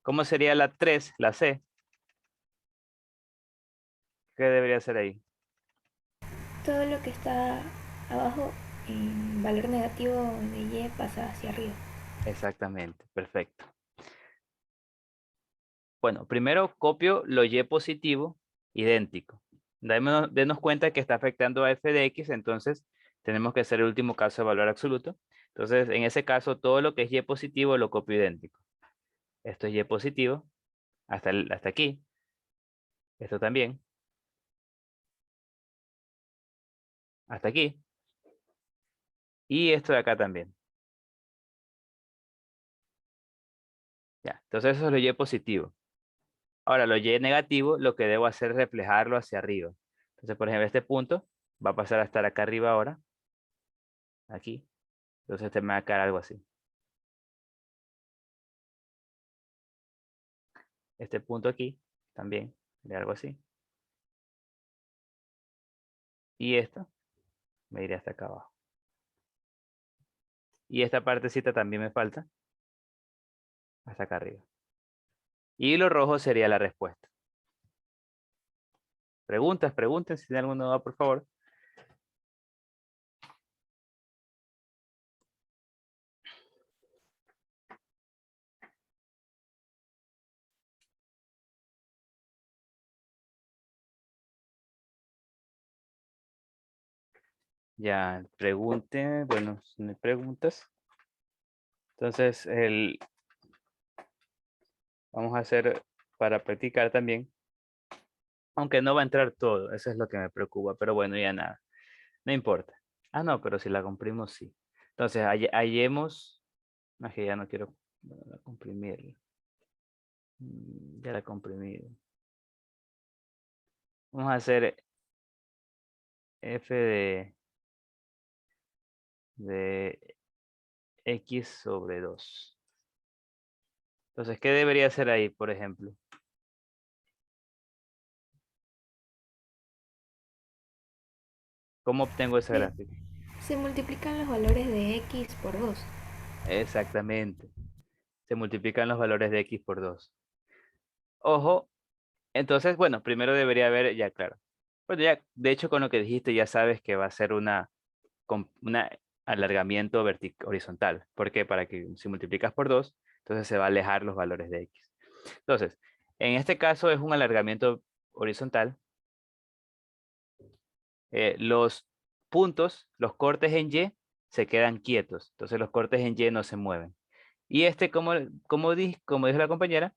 ¿cómo sería la 3, la C? ¿Qué debería ser ahí? Todo lo que está abajo en valor negativo de y pasa hacia arriba. Exactamente, perfecto. Bueno, primero copio lo y positivo idéntico. Denos cuenta que está afectando a f de x, entonces tenemos que hacer el último caso de valor absoluto. Entonces, en ese caso, todo lo que es y positivo lo copio idéntico. Esto es y positivo hasta aquí. Esto también. Hasta aquí. Y esto de acá también. Ya, entonces eso es lo y positivo. Ahora, lo y negativo, lo que debo hacer es reflejarlo hacia arriba. Entonces, por ejemplo, este punto va a pasar a estar acá arriba ahora. Aquí. Entonces este me va a quedar algo así. Este punto aquí también, de algo así. Y esto me iría hasta acá abajo. Y esta partecita también me falta. Hasta acá arriba. Y lo rojo sería la respuesta. Preguntas, pregunten si tienen alguna duda, por favor. Ya, pregunten. Bueno, si no hay preguntas. Entonces, vamos a hacer para practicar también. Aunque no va a entrar todo, eso es lo que me preocupa. Pero bueno, ya nada. No importa. Ah, no, pero si la comprimimos, sí. Entonces, hallemos. No, es que ya no quiero comprimirla. Ya la he comprimido. Vamos a hacer f de x sobre 2. Entonces, ¿qué debería hacer ahí, por ejemplo? ¿Cómo obtengo esa gráfica? Se multiplican los valores de x por 2. Exactamente. Se multiplican los valores de x por 2. Ojo, entonces, bueno, primero debería haber, ya claro. Bueno, ya, de hecho, con lo que dijiste, ya sabes que va a ser una alargamiento horizontal. ¿Por qué? Para que si multiplicas por 2, entonces se va a alejar los valores de x. Entonces, en este caso es un alargamiento horizontal. Los puntos, los cortes en Y, se quedan quietos. Entonces los cortes en Y no se mueven. Y este, como dijo la compañera,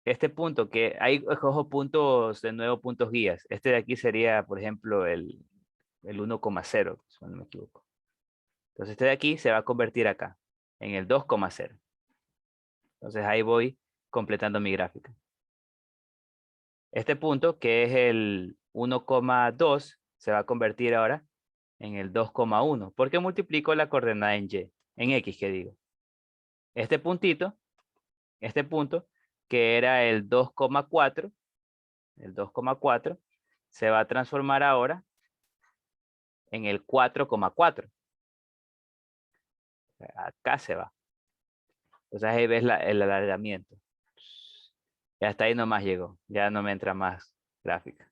este punto que ahí escojo puntos, de nuevo puntos guías. Este de aquí sería, por ejemplo, el 1,0, si no me equivoco. Entonces este de aquí se va a convertir acá, en el 2,0. Entonces ahí voy completando mi gráfica. Este punto, que es el 1,2, se va a convertir ahora en el 2,1, porque multiplico la coordenada en Y, en X, que digo. Este puntito, este punto, que era el 2,4, se va a transformar ahora en el 4,4. Acá se va. Entonces ahí ves el alargamiento. Y hasta ahí nomás llegó. Ya no me entra más gráfica.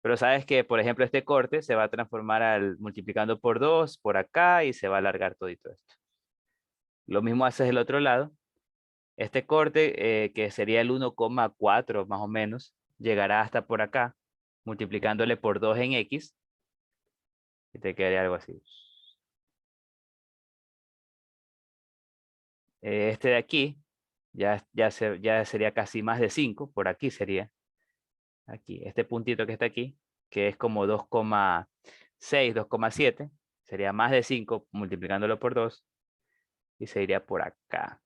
Pero sabes que, por ejemplo, este corte se va a transformar multiplicando por 2 por acá y se va a alargar todito esto. Lo mismo haces del otro lado. Este corte, que sería el 1,4 más o menos, llegará hasta por acá, multiplicándole por 2 en X. Y te quedaría algo así. Este de aquí ya sería casi más de 5, por aquí sería. Aquí, este puntito que está aquí, que es como 2,6, 2,7, sería más de 5 multiplicándolo por 2 y se iría por acá.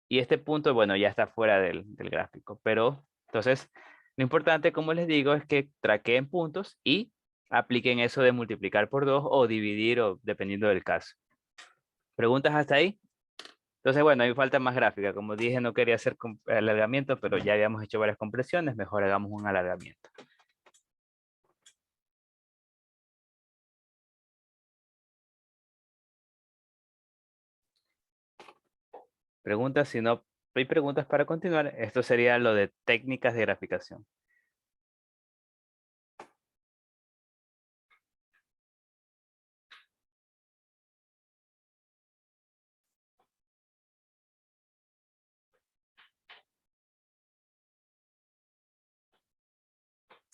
Y este punto, bueno, ya está fuera del gráfico, pero entonces lo importante, como les digo, es que traqueen puntos y apliquen eso de multiplicar por 2 o dividir, o dependiendo del caso. ¿Preguntas hasta ahí? Entonces, bueno, ahí falta más gráfica. Como dije, no quería hacer alargamiento, pero ya habíamos hecho varias compresiones. Mejor hagamos un alargamiento. Preguntas, si no hay preguntas para continuar, esto sería lo de técnicas de graficación.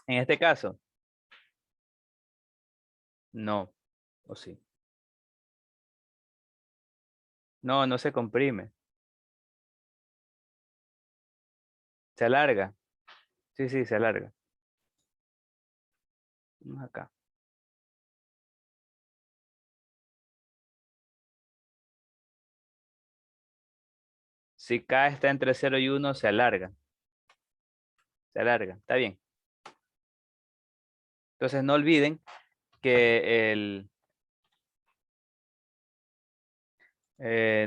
En este caso, no, o sí. No, no se comprime. Se alarga. Sí, sí, se alarga. Vamos acá. Si K está entre 0 y 1, se alarga. Se alarga. Está bien. Entonces no olviden que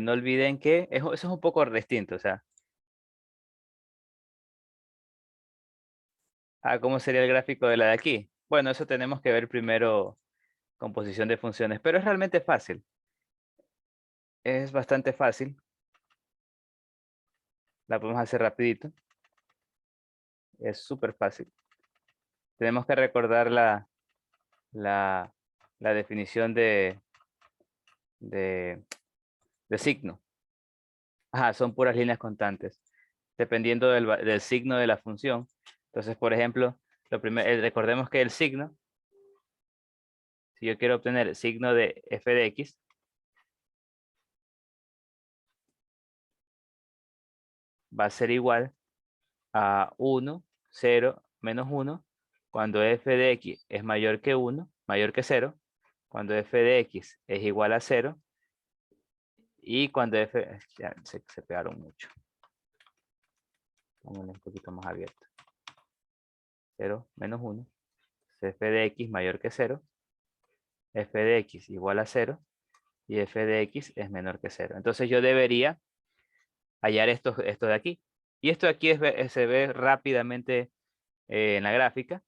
no olviden que eso es un poco distinto. O sea, ¿cómo sería el gráfico de la de aquí? Bueno, eso tenemos que ver primero composición de funciones, pero es realmente fácil. Es bastante fácil. La podemos hacer rapidito. Es súper fácil. Tenemos que recordar la definición de signo. Ajá, son puras líneas constantes. Dependiendo del signo de la función. Entonces, por ejemplo, recordemos que el signo, si yo quiero obtener el signo de f de x, va a ser igual a 1, 0, menos 1, cuando f de x es mayor que 1, mayor que 0, cuando f de x es igual a 0, y cuando f, ya se pegaron mucho. Vamos un poquito más abierto. 0, menos 1, f de x mayor que 0, f de x igual a 0, y f de x es menor que 0. Entonces yo debería hallar esto de aquí. Y esto de aquí se ve rápidamente en la gráfica.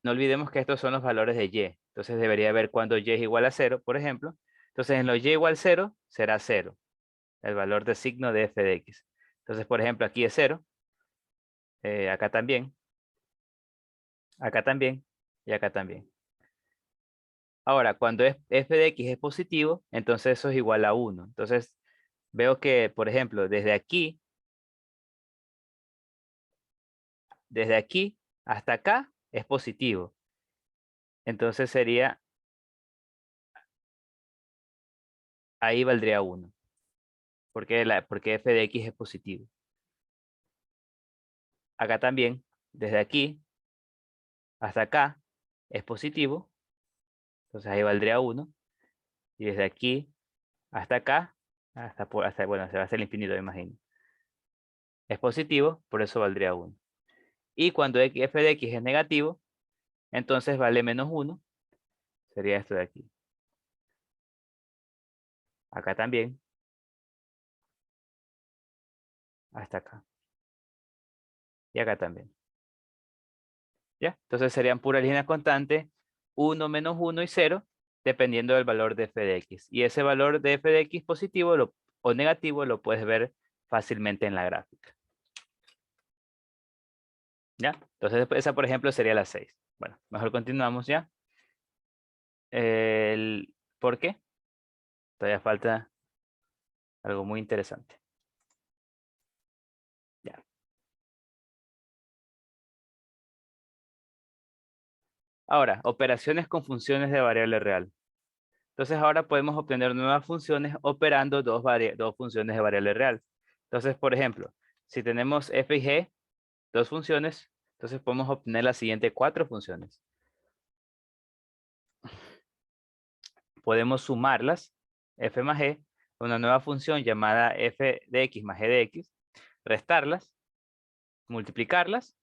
No olvidemos que estos son los valores de y. Entonces debería ver cuando y es igual a 0, por ejemplo. Entonces en los y igual a 0 será 0, el valor de signo de f de x. Entonces, por ejemplo, aquí es 0, acá también y acá también. Ahora, cuando f de x es positivo, entonces eso es igual a 1. Entonces veo que, por ejemplo, desde aquí hasta acá es positivo. Entonces sería, ahí valdría 1. porque f de x es positivo. Acá también, desde aquí hasta acá es positivo. Entonces ahí valdría 1. Y desde aquí hasta acá, bueno, se va a hacer el infinito, me imagino. Es positivo, por eso valdría 1. Y cuando f de x es negativo, entonces vale menos 1. Sería esto de aquí. Acá también. Hasta acá. Y acá también. ¿Ya? Entonces serían puras líneas constantes, 1, menos 1 y 0, dependiendo del valor de f de x. Y ese valor de f de x positivo o negativo lo puedes ver fácilmente en la gráfica. ¿Ya? Entonces esa, por ejemplo, sería la 6. Bueno, mejor continuamos ya. ¿Por qué? Todavía falta algo muy interesante. Ya. Ahora, operaciones con funciones de variable real. Entonces ahora podemos obtener nuevas funciones operando dos funciones de variable real. Entonces, por ejemplo, si tenemos f y g, dos funciones, entonces podemos obtener las siguientes 4 funciones. Podemos sumarlas, f más g, a una nueva función llamada f de x más g de x, restarlas, multiplicarlas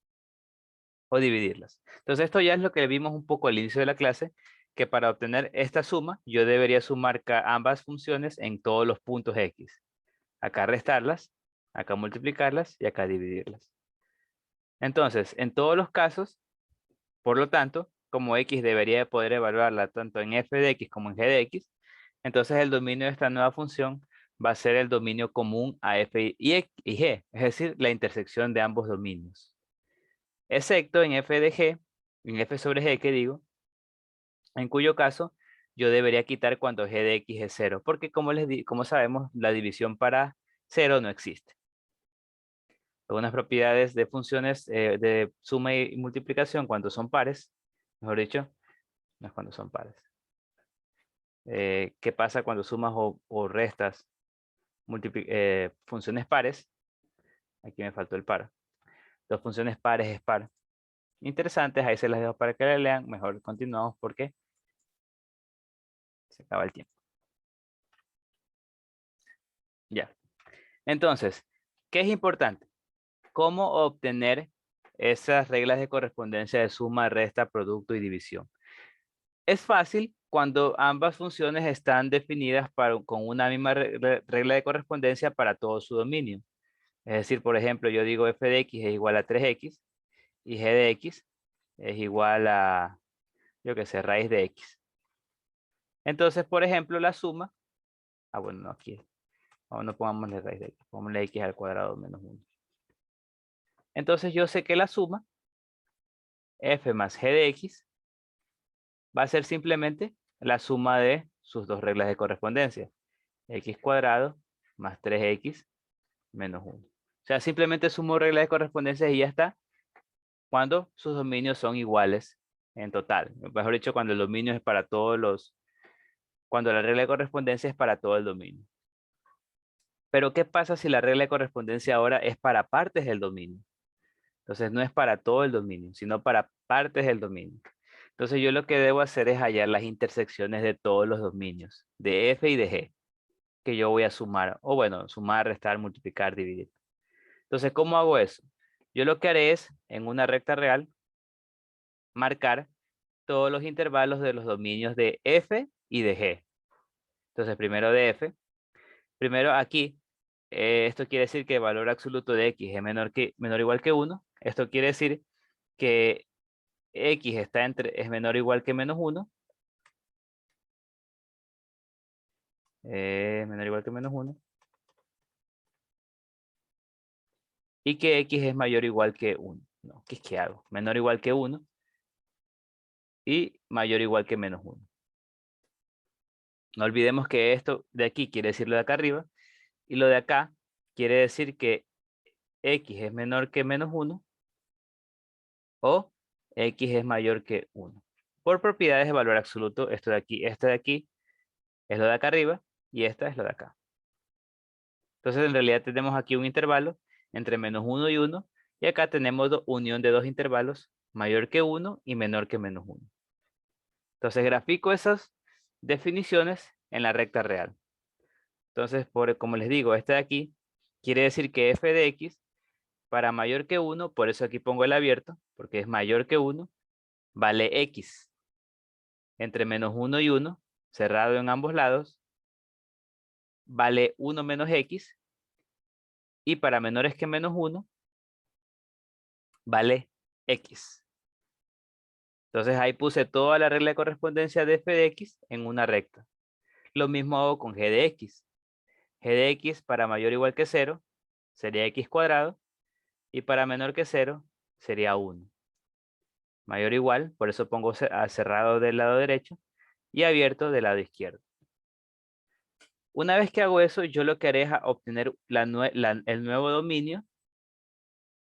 o dividirlas. Entonces esto ya es lo que vimos un poco al inicio de la clase, que para obtener esta suma, yo debería sumar ambas funciones en todos los puntos x. Acá restarlas, acá multiplicarlas y acá dividirlas. Entonces, en todos los casos, por lo tanto, como x debería de poder evaluarla tanto en f de x como en g de x, entonces el dominio de esta nueva función va a ser el dominio común a f y g, es decir, la intersección de ambos dominios. Excepto en f de g, en f sobre g que digo, en cuyo caso yo debería quitar cuando g de x es 0, porque como sabemos, la división para 0 no existe. Algunas propiedades de funciones de suma y multiplicación cuando son pares, mejor dicho, no es cuando son pares. ¿Qué pasa cuando sumas o restas funciones pares? Aquí me faltó el par. Dos funciones pares es par. Interesantes, ahí se las dejo para que la lean. Mejor continuamos porque se acaba el tiempo. Ya. Entonces, ¿qué es importante? ¿Cómo obtener esas reglas de correspondencia de suma, resta, producto y división? Es fácil cuando ambas funciones están definidas con una misma regla de correspondencia para todo su dominio. Es decir, por ejemplo, yo digo f de x es igual a 3x y g de x es igual a, yo qué sé, raíz de x. Entonces, por ejemplo, la suma, bueno, no aquí, no pongamos la raíz de x, pongámosle x al cuadrado menos 1. Entonces yo sé que la suma, f más g de x, va a ser simplemente la suma de sus dos reglas de correspondencia. X cuadrado más 3x menos 1. O sea, simplemente sumo reglas de correspondencia y ya está. Cuando sus dominios son iguales en total. Mejor dicho, cuando el dominio es para cuando la regla de correspondencia es para todo el dominio. Pero ¿qué pasa si la regla de correspondencia ahora es para partes del dominio? Entonces no es para todo el dominio, sino para partes del dominio. Entonces yo lo que debo hacer es hallar las intersecciones de todos los dominios, de f y de g, que yo voy a sumar, o bueno, sumar, restar, multiplicar, dividir. Entonces, ¿cómo hago eso? Yo lo que haré es, en una recta real, marcar todos los intervalos de los dominios de f y de g. Entonces, primero de f. Primero aquí, esto quiere decir que el valor absoluto de x es menor o igual que 1. Esto quiere decir que x es menor o igual que menos 1. Menor o igual que menos 1. Y que x es mayor o igual que 1. No, ¿qué es que hago? Menor o igual que 1 y mayor o igual que menos 1. No olvidemos que esto de aquí quiere decir lo de acá arriba y lo de acá quiere decir que x es menor que menos 1 o x es mayor que 1. Por propiedades de valor absoluto, este de aquí es lo de acá arriba y esta es lo de acá. Entonces en realidad tenemos aquí un intervalo entre -1 y 1. Y acá tenemos unión de dos intervalos mayor que 1 y menor que -1. Entonces grafico esas definiciones en la recta real. Entonces, como les digo, este de aquí quiere decir que f de x para mayor que 1, por eso aquí pongo el abierto, porque es mayor que 1, vale x. Entre -1 y 1, cerrado en ambos lados, vale 1 menos x. Y para menores que -1, vale x. Entonces ahí puse toda la regla de correspondencia de f de x en una recta. Lo mismo hago con g de x. G de x para mayor o igual que 0 sería x cuadrado. Y para menor que 0 sería 1. Mayor o igual, por eso pongo cerrado del lado derecho y abierto del lado izquierdo. Una vez que hago eso, yo lo que haré es obtener el nuevo dominio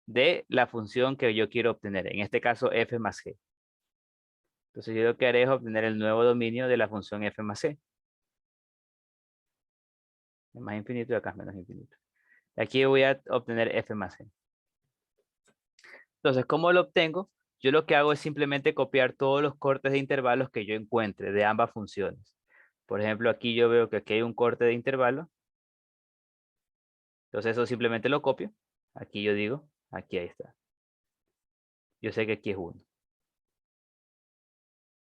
de la función que yo quiero obtener. En este caso, f más g. Entonces yo lo que haré es obtener el nuevo dominio de la función f más g. Es más infinito y acá es menos infinito. Aquí voy a obtener f más g. Entonces, ¿cómo lo obtengo? Yo lo que hago es simplemente copiar todos los cortes de intervalos que yo encuentre de ambas funciones. Por ejemplo, aquí yo veo que aquí hay un corte de intervalo. Entonces eso simplemente lo copio. Aquí yo digo, aquí ahí está. Yo sé que aquí es 1.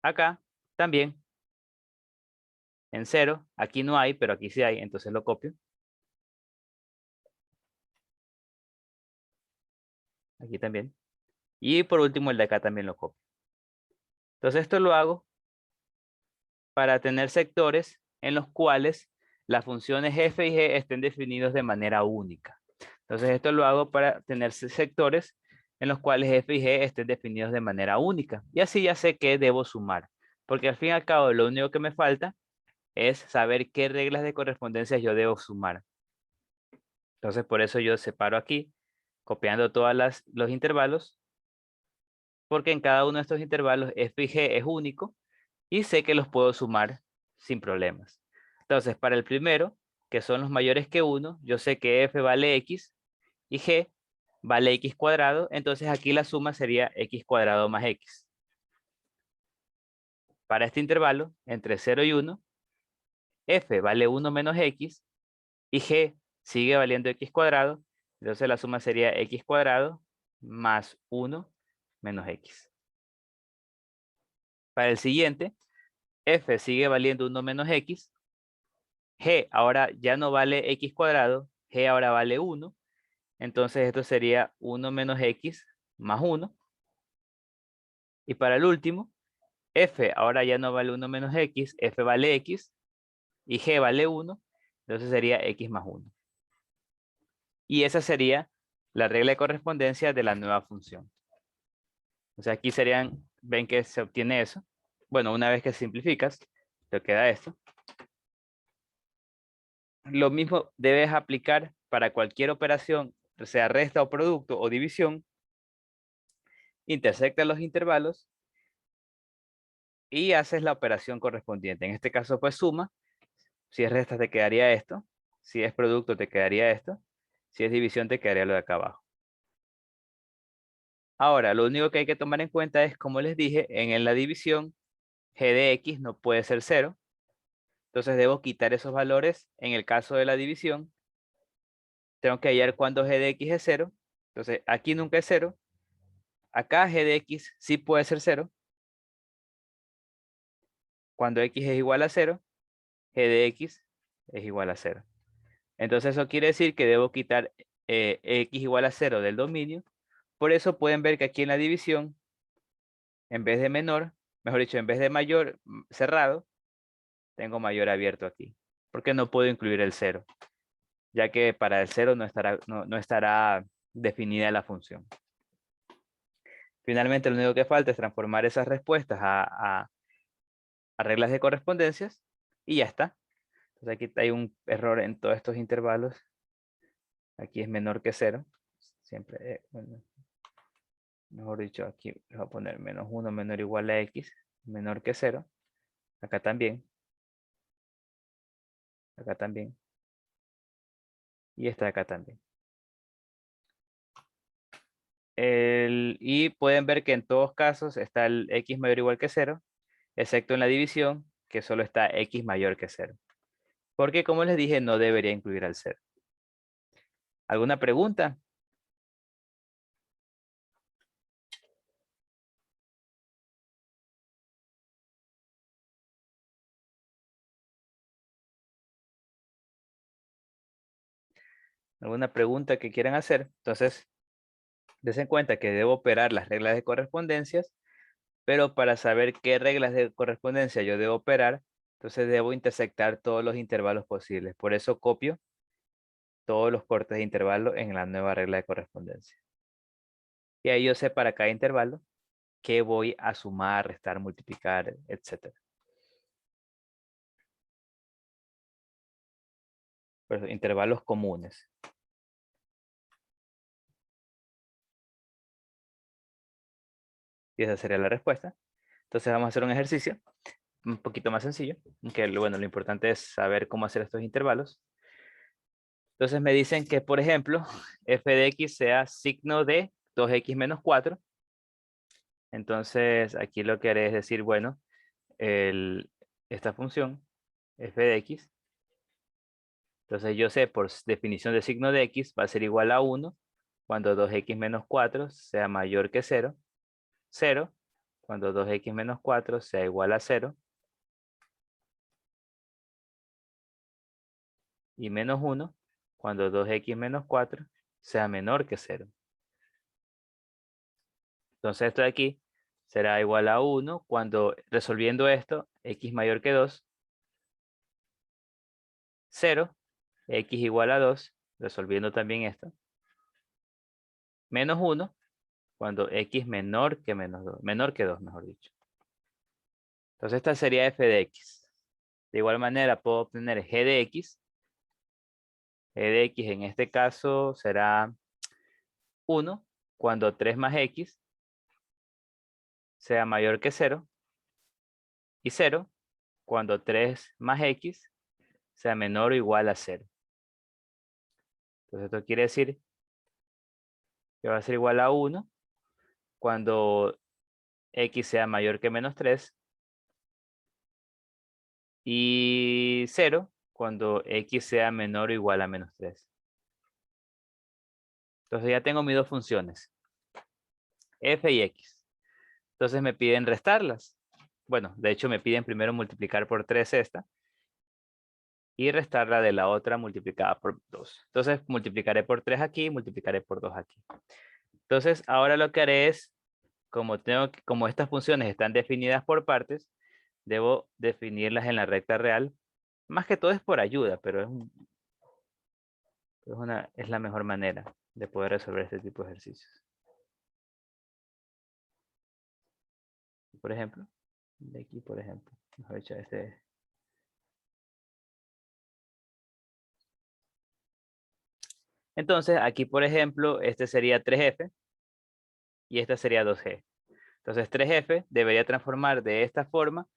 Acá también. En 0, aquí no hay, pero aquí sí hay, entonces lo copio. Aquí también. Y por último el de acá también lo copio. Entonces esto lo hago para tener sectores en los cuales las funciones f y g estén definidos de manera única. Entonces esto lo hago para tener sectores en los cuales f y g estén definidos de manera única. Y así ya sé qué debo sumar. Porque al fin y al cabo lo único que me falta es saber qué reglas de correspondencia yo debo sumar. Entonces por eso yo separo aquí, copiando todos los intervalos. Porque en cada uno de estos intervalos f y g es único. Y sé que los puedo sumar sin problemas. Entonces, para el primero, que son los mayores que 1, yo sé que f vale x y g vale x cuadrado. Entonces aquí la suma sería x cuadrado más x. Para este intervalo, entre 0 y 1, f vale 1 menos x y g sigue valiendo x cuadrado. Entonces la suma sería x cuadrado más 1 menos x. Para el siguiente, f sigue valiendo 1 menos x. G ahora ya no vale x cuadrado, g ahora vale 1. Entonces esto sería 1 menos x más 1. Y para el último, f ahora ya no vale 1 menos x, f vale x y g vale 1. Entonces sería x más 1. Y esa sería la regla de correspondencia de la nueva función. O sea, aquí serían, ven que se obtiene eso. Bueno, una vez que simplificas, te queda esto. Lo mismo debes aplicar para cualquier operación, sea resta o producto o división. Intersecta los intervalos y haces la operación correspondiente. En este caso, pues suma. Si es resta, te quedaría esto. Si es producto, te quedaría esto. Si es división, te quedaría lo de acá abajo. Ahora, lo único que hay que tomar en cuenta es, como les dije, en la división, g de x no puede ser 0. Entonces debo quitar esos valores. En el caso de la división, tengo que hallar cuando g de x es 0. Entonces aquí nunca es 0. Acá g de x sí puede ser 0. Cuando x es igual a 0, g de x es igual a 0. Entonces eso quiere decir que debo quitar x igual a 0 del dominio. Por eso pueden ver que aquí en la división, en vez de menor, mejor dicho, en vez de mayor cerrado, tengo mayor abierto aquí. Porque no puedo incluir el 0, ya que para el 0 no estará definida la función. Finalmente, lo único que falta es transformar esas respuestas a reglas de correspondencias y ya está. Entonces aquí hay un error en todos estos intervalos. Aquí es menor que 0. Siempre, bueno, mejor dicho, aquí les voy a poner -1 menor o igual a x, menor que 0. Acá también. Acá también. Y esta de acá también. Y pueden ver que en todos casos está el x mayor o igual que 0, excepto en la división, que solo está x mayor que 0. Porque como les dije, no debería incluir al 0. ¿Alguna pregunta? ¿Alguna pregunta que quieran hacer? Entonces, des en cuenta que debo operar las reglas de correspondencias, pero para saber qué reglas de correspondencia yo debo operar, entonces debo intersectar todos los intervalos posibles. Por eso copio todos los cortes de intervalo en la nueva regla de correspondencia. Y ahí yo sé para cada intervalo qué voy a sumar, restar, multiplicar, etc. Por eso, intervalos comunes. Y esa sería la respuesta. Entonces vamos a hacer un ejercicio un poquito más sencillo, que bueno, lo importante es saber cómo hacer estos intervalos. Entonces me dicen que, por ejemplo, f de x sea signo de 2x menos 4. Entonces aquí lo que haré es decir, bueno, esta función, f de x, entonces yo sé por definición de signo de x va a ser igual a 1 cuando 2x menos 4 sea mayor que 0, 0 cuando 2x menos 4 sea igual a 0, y menos 1 cuando 2x menos 4 sea menor que 0. Entonces esto de aquí será igual a 1 cuando, resolviendo esto, x mayor que 2, 0, x igual a 2, resolviendo también esto, menos 1 cuando x menor que menos 2, menor que 2, mejor dicho. Entonces esta sería f de x. De igual manera puedo obtener g de x. G de x en este caso será 1 cuando 3 más x sea mayor que 0, y 0 cuando 3 más x sea menor o igual a 0. Entonces esto quiere decir que va a ser igual a 1 cuando x sea mayor que menos 3 y 0 cuando x sea menor o igual a menos 3. Entonces ya tengo mis dos funciones, f y x. Entonces me piden restarlas. Bueno, de hecho me piden primero multiplicar por 3 esta y restarla de la otra multiplicada por 2. Entonces multiplicaré por 3 aquí y multiplicaré por 2 aquí. Entonces ahora lo que haré es, como estas funciones están definidas por partes, debo definirlas en la recta real. Más que todo es por ayuda, pero es la mejor manera de poder resolver este tipo de ejercicios. Por ejemplo, de aquí, por ejemplo, mejor dicho, Entonces, aquí, por ejemplo, este sería 3f y esta sería 2g. Entonces, 3f debería transformar de esta forma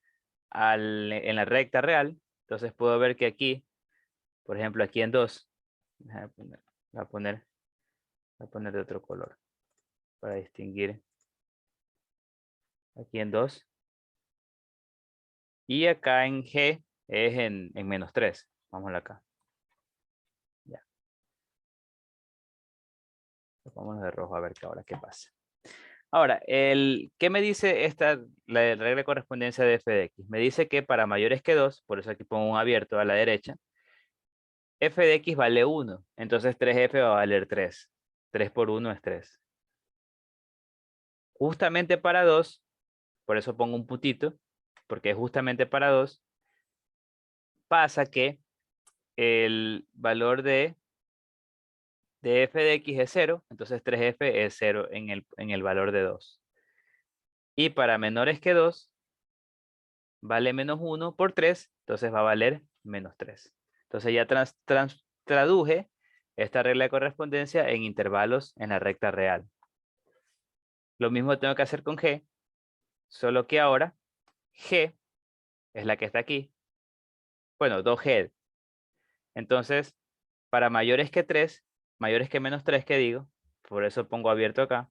en la recta real. Entonces, puedo ver que aquí, por ejemplo, aquí en 2, voy a poner de otro color para distinguir. Aquí en 2. Y acá en g es en menos 3. Vamos acá. Ya. Vamos de rojo a ver ahora qué pasa. Ahora, ¿qué me dice la regla de correspondencia de f de x? Me dice que para mayores que 2, por eso aquí pongo un abierto a la derecha, f de x vale 1. Entonces 3f va a valer 3. 3 por 1 es 3. Justamente para 2, por eso pongo un putito, porque justamente para 2, pasa que el valor de f de x es 0, entonces 3f es 0 en el valor de 2. Y para menores que 2, vale menos 1 por 3, entonces va a valer menos 3. Entonces ya traduje esta regla de correspondencia en intervalos en la recta real. Lo mismo tengo que hacer con g, solo que ahora g es la que está aquí. Bueno, 2g. Entonces, para mayores que 3, mayores que menos 3 que digo, por eso pongo abierto acá,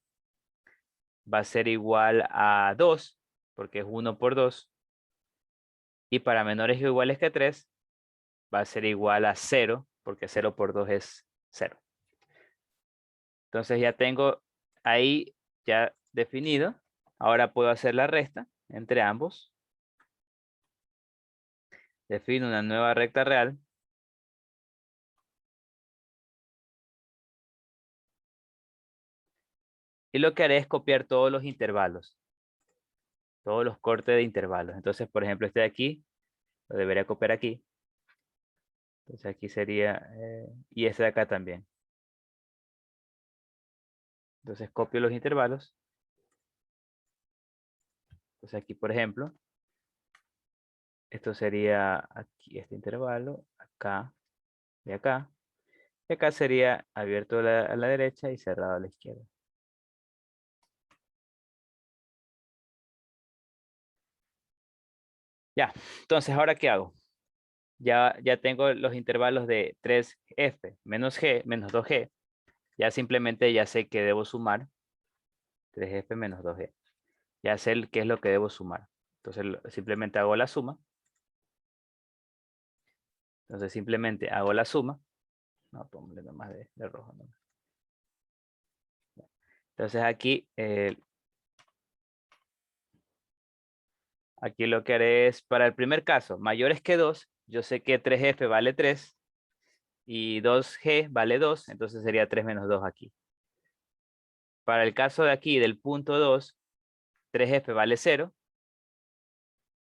va a ser igual a 2, porque es 1 por 2. Y para menores o iguales que 3, va a ser igual a 0, porque 0 por 2 es 0. Entonces ya tengo ahí ya definido. Ahora puedo hacer la resta entre ambos. Defino una nueva recta real. Y lo que haré es copiar todos los intervalos. Todos los cortes de intervalos. Entonces, por ejemplo, este de aquí, lo debería copiar aquí. Entonces aquí sería, y este de acá también. Entonces copio los intervalos. Entonces aquí, por ejemplo, esto sería aquí este intervalo, acá y acá. Y acá sería abierto a la derecha y cerrado a la izquierda. Ya, entonces, ¿ahora qué hago? Ya tengo los intervalos de 3f menos g menos 2g. Ya simplemente ya sé que debo sumar 3f menos 2g. Ya sé qué es lo que debo sumar. Entonces simplemente hago la suma. Entonces simplemente hago la suma. No, ponle nomás de rojo. ¿No? Entonces aquí, aquí lo que haré es, para el primer caso, mayores que 2, yo sé que 3f vale 3 y 2g vale 2, entonces sería 3 menos 2 aquí. Para el caso de aquí, del punto 2, 3f vale 0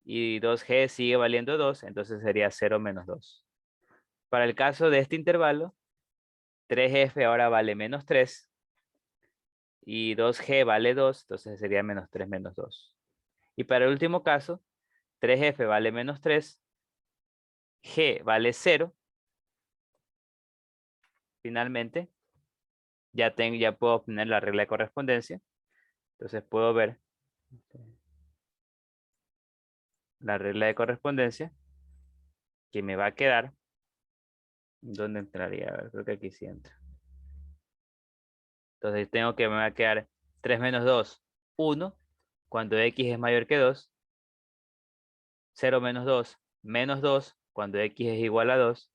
y 2g sigue valiendo 2, entonces sería 0 menos 2. Para el caso de este intervalo, 3f ahora vale menos 3 y 2g vale 2, entonces sería menos 3 menos 2. Y para el último caso, 3f vale menos 3, g vale 0. Finalmente, ya puedo obtener la regla de correspondencia. Entonces puedo ver la regla de correspondencia que me va a quedar. ¿Dónde entraría? A ver, creo que aquí sí entra. Entonces tengo que me va a quedar 3 menos 2, 1, cuando x es mayor que 2. 0 menos 2, menos 2, cuando x es igual a 2.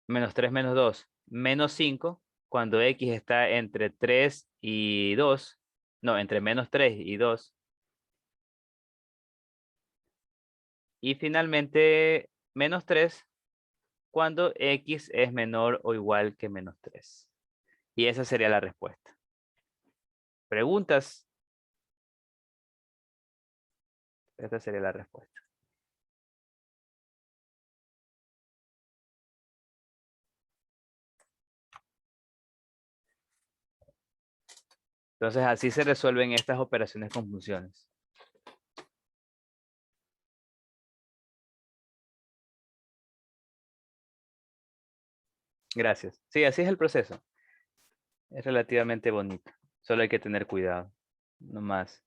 Menos 3 menos 2, menos 5, cuando x está entre 3 y 2. No, entre menos 3 y 2. Y finalmente, menos 3, cuando x es menor o igual que menos 3. Y esa sería la respuesta. ¿Preguntas? Esta sería la respuesta. Entonces así se resuelven estas operaciones con funciones. Gracias. Sí, así es el proceso. Es relativamente bonito. Solo hay que tener cuidado. No más.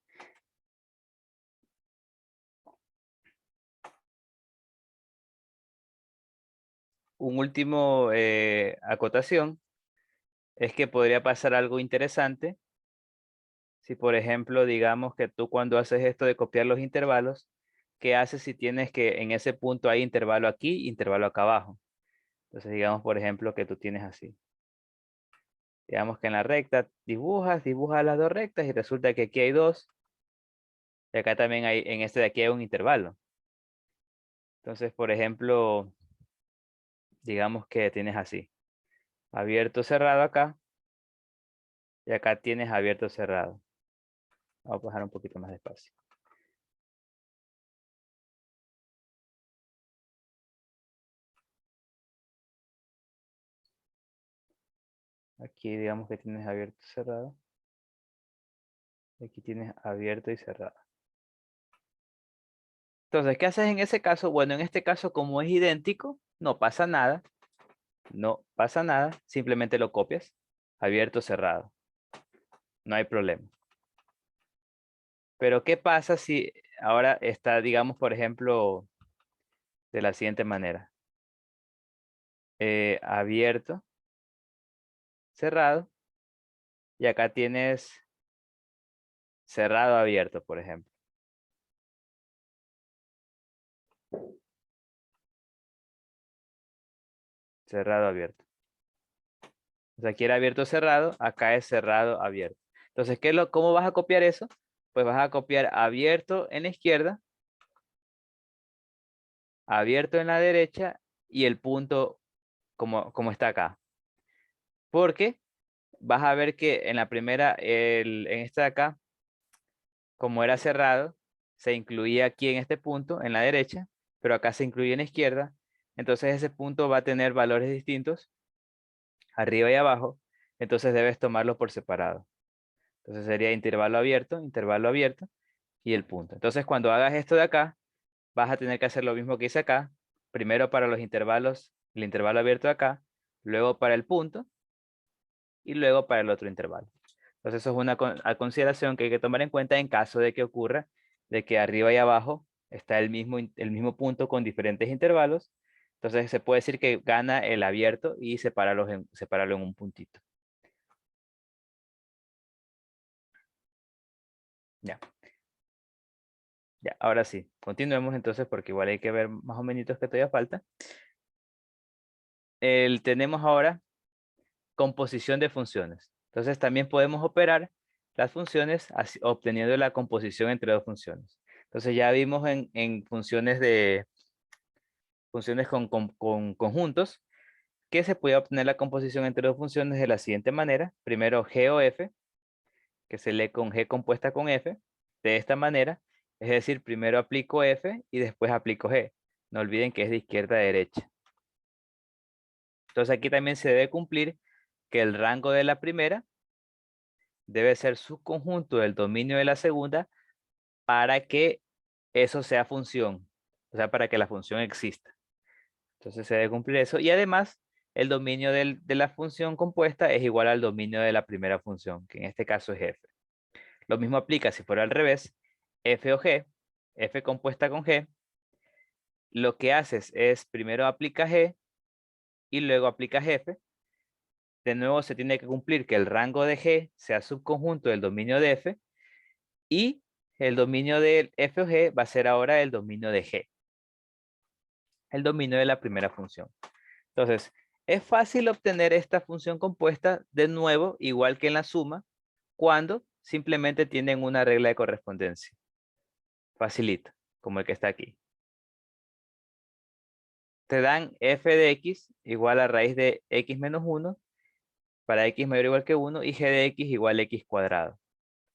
Un último acotación es que podría pasar algo interesante. Si por ejemplo, digamos que tú cuando haces esto de copiar los intervalos, ¿qué haces si tienes que en ese punto hay intervalo aquí, intervalo acá abajo? Entonces digamos por ejemplo que tú tienes así. Digamos que en la recta dibujas las dos rectas y resulta que aquí hay 2. Y acá también hay, en este de aquí hay un intervalo. Entonces, por ejemplo, digamos que tienes así. Abierto, cerrado acá. Y acá tienes abierto, cerrado. Vamos a bajar un poquito más despacio. Aquí digamos que tienes abierto, cerrado. Y aquí tienes abierto y cerrado. Entonces, ¿qué haces en ese caso? Bueno, en este caso, como es idéntico, no pasa nada. No pasa nada. Simplemente lo copias. Abierto, cerrado. No hay problema. Pero, ¿qué pasa si ahora está, digamos, por ejemplo, de la siguiente manera? abierto, cerrado. Y acá tienes cerrado, abierto, por ejemplo. Cerrado, abierto. O sea, aquí era abierto, cerrado. Acá es cerrado, abierto. Entonces, ¿cómo vas a copiar eso? Pues vas a copiar abierto en la izquierda, abierto en la derecha y el punto como está acá. Porque vas a ver que en la primera, en esta de acá, como era cerrado, se incluía aquí en este punto, en la derecha, pero acá se incluye en la izquierda. Entonces ese punto va a tener valores distintos, arriba y abajo. Entonces debes tomarlo por separado. Entonces sería intervalo abierto y el punto. Entonces cuando hagas esto de acá, vas a tener que hacer lo mismo que hice acá. Primero para los intervalos, el intervalo abierto de acá, luego para el punto y luego para el otro intervalo. Entonces eso es una consideración que hay que tomar en cuenta en caso de que ocurra de que arriba y abajo está el mismo punto con diferentes intervalos. Entonces se puede decir que gana el abierto y separarlo en un puntito. Ya. Ya, ahora sí, continuemos entonces porque igual hay que ver más o menos que todavía falta. Tenemos ahora composición de funciones. Entonces también podemos operar las funciones obteniendo la composición entre dos funciones. Entonces ya vimos en funciones con conjuntos que se puede obtener la composición entre dos funciones de la siguiente manera. Primero G o F, que se lee con G compuesta con F, de esta manera. Es decir, primero aplico F y después aplico G. No olviden que es de izquierda a derecha. Entonces aquí también se debe cumplir que el rango de la primera debe ser subconjunto del dominio de la segunda para que eso sea función. O sea, para que la función exista. Entonces se debe cumplir eso. Y además, el dominio de la función compuesta es igual al dominio de la primera función, que en este caso es f. Lo mismo aplica si fuera al revés, f o g, f compuesta con g. Lo que haces es primero aplica g y luego aplicas f. De nuevo se tiene que cumplir que el rango de g sea subconjunto del dominio de f y el dominio del f o g va a ser ahora el dominio de g. El dominio de la primera función. Entonces, es fácil obtener esta función compuesta de nuevo, igual que en la suma, cuando simplemente tienen una regla de correspondencia. Facilito, como el que está aquí. Te dan f de x igual a raíz de x menos 1 para x mayor o igual que 1 y g de x igual a x cuadrado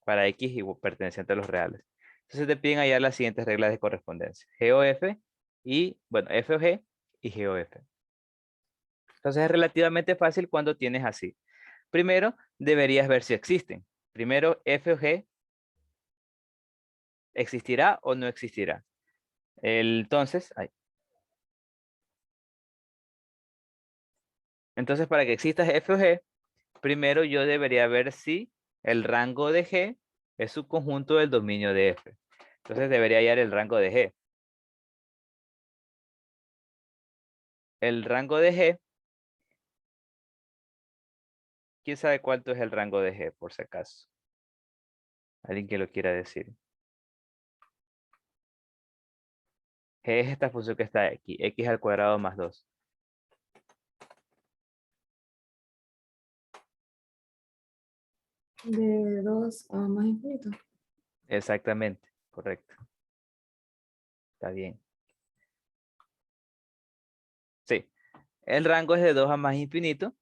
para x perteneciente a los reales. Entonces te piden hallar las siguientes reglas de correspondencia. G o f y, bueno, f o g y g o f. Entonces es relativamente fácil cuando tienes así. Primero, deberías ver si existen. Primero, f o g existirá o no existirá. Entonces, para que exista f o g, primero yo debería ver si el rango de g es subconjunto del dominio de f. Entonces debería hallar el rango de g. El rango de g, ¿quién sabe cuánto es el rango de g, por si acaso? ¿Alguien que lo quiera decir? G es esta función que está aquí, x al cuadrado más 2. De 2 a más infinito. Exactamente, correcto. Está bien. Sí, el rango es de 2 a más infinito.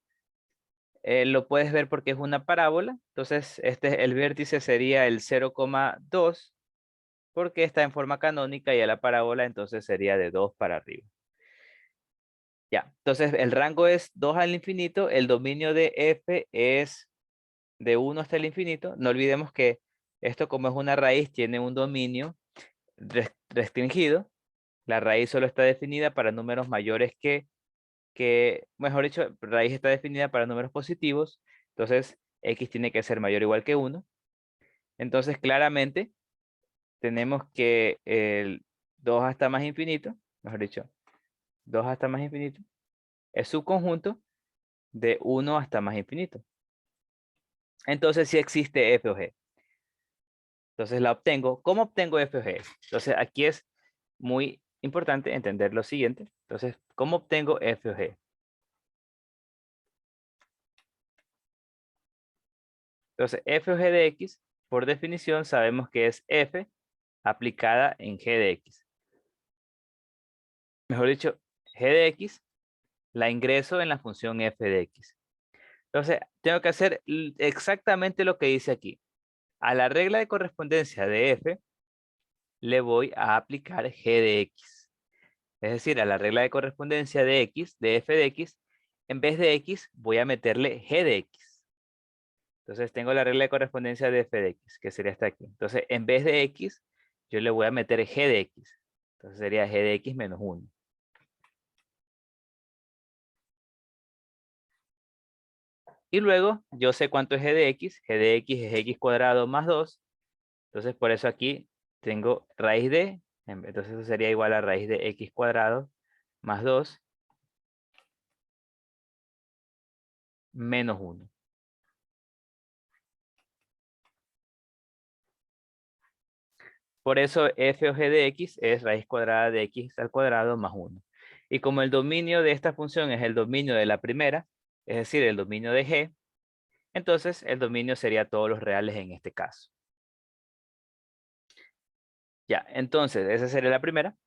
Lo puedes ver porque es una parábola. Entonces, el vértice sería el 0,2 porque está en forma canónica y a la parábola entonces sería de 2 para arriba. Ya, entonces el rango es 2 al infinito. El dominio de f es de 1 hasta el infinito. No olvidemos que esto, como es una raíz, tiene un dominio restringido. La raíz solo está definida para números mayores mejor dicho, raíz está definida para números positivos. Entonces, x tiene que ser mayor o igual que 1. Entonces, claramente, tenemos que el 2 hasta más infinito, mejor dicho, 2 hasta más infinito, es subconjunto de 1 hasta más infinito. Entonces sí existe f o g. Entonces la obtengo. ¿Cómo obtengo f o g? Entonces aquí es muy importante entender lo siguiente. Entonces, ¿cómo obtengo f o g? Entonces, f o g de x, por definición, sabemos que es f aplicada en g de x. Mejor dicho, g de x la ingreso en la función f de x. Entonces, tengo que hacer exactamente lo que dice aquí. A la regla de correspondencia de f, le voy a aplicar g de x. Es decir, a la regla de correspondencia de x, de f de x, en vez de x, voy a meterle g de x. Entonces, tengo la regla de correspondencia de f de x, que sería hasta aquí. Entonces, en vez de x, yo le voy a meter g de x. Entonces, sería g de x menos 1. Y luego, yo sé cuánto es g de x. G de x es x cuadrado más 2. Entonces, por eso aquí tengo raíz de, entonces eso sería igual a raíz de x cuadrado más 2 menos 1. Por eso f o g de x es raíz cuadrada de x al cuadrado más 1. Y como el dominio de esta función es el dominio de la primera, es decir, el dominio de g, entonces el dominio sería todos los reales en este caso. Ya, entonces esa sería la primera.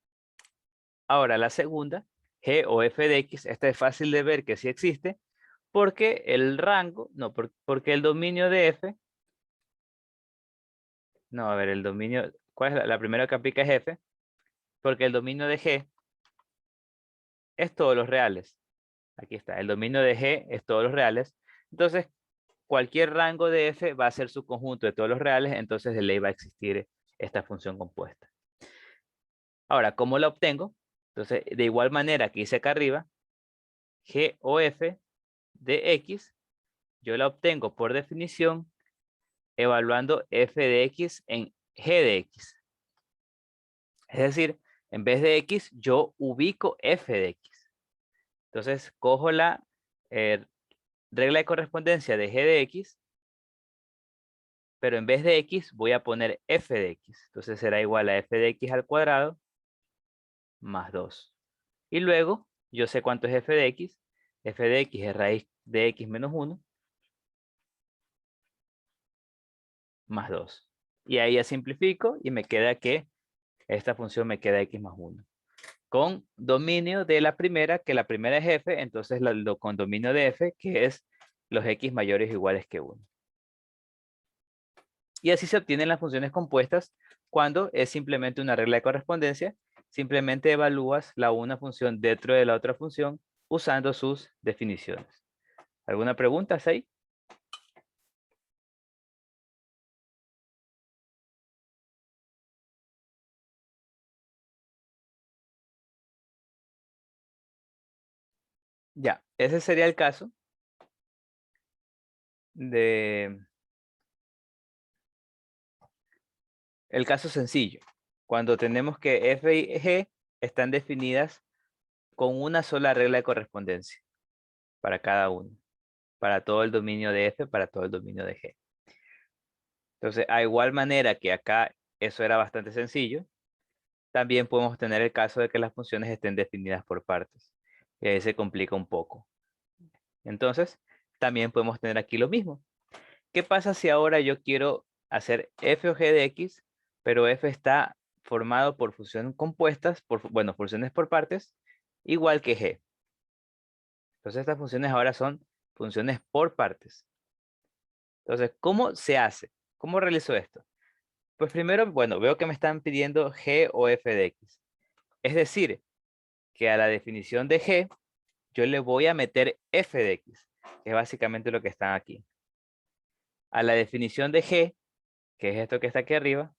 Ahora la segunda, g o f de x, esta es fácil de ver que sí existe, porque el rango, no, porque el dominio de f, no, a ver, el dominio, ¿cuál es la primera que aplica es f? Porque el dominio de g es todos los reales. Aquí está, el dominio de g es todos los reales. Entonces, cualquier rango de f va a ser su conjunto de todos los reales, entonces de ley va a existir esta función compuesta. Ahora, ¿cómo la obtengo? Entonces, de igual manera que hice acá arriba, g o f de x, yo la obtengo por definición evaluando f de x en g de x. Es decir, en vez de x, yo ubico f de x. Entonces, cojo la regla de correspondencia de g de x, pero en vez de x voy a poner f de x. Entonces será igual a f de x al cuadrado más 2. Y luego, yo sé cuánto es f de x. F de x es raíz de x menos 1 más 2. Y ahí ya simplifico y me queda que esta función me queda x más 1. Con dominio de la primera, que la primera es f, entonces con dominio de f, que es los x mayores o iguales que 1. Y así se obtienen las funciones compuestas cuando es simplemente una regla de correspondencia. Simplemente evalúas la una función dentro de la otra función usando sus definiciones. ¿Alguna pregunta, Sai? Ya, ese sería el caso de... El caso sencillo. Cuando tenemos que f y g están definidas con una sola regla de correspondencia para cada uno. Para todo el dominio de f, para todo el dominio de g. Entonces, a igual manera que acá eso era bastante sencillo, también podemos tener el caso de que las funciones estén definidas por partes. Y ahí se complica un poco. Entonces, también podemos tener aquí lo mismo. ¿Qué pasa si ahora yo quiero hacer f o g de x, pero f está formado por funciones compuestas, bueno, funciones por partes, igual que g? Entonces, estas funciones ahora son funciones por partes. Entonces, ¿cómo se hace? ¿Cómo realizo esto? Pues primero, bueno, veo que me están pidiendo g o f de x. Es decir, que a la definición de g, yo le voy a meter f de x, que es básicamente lo que está aquí. A la definición de g, que es esto que está aquí arriba,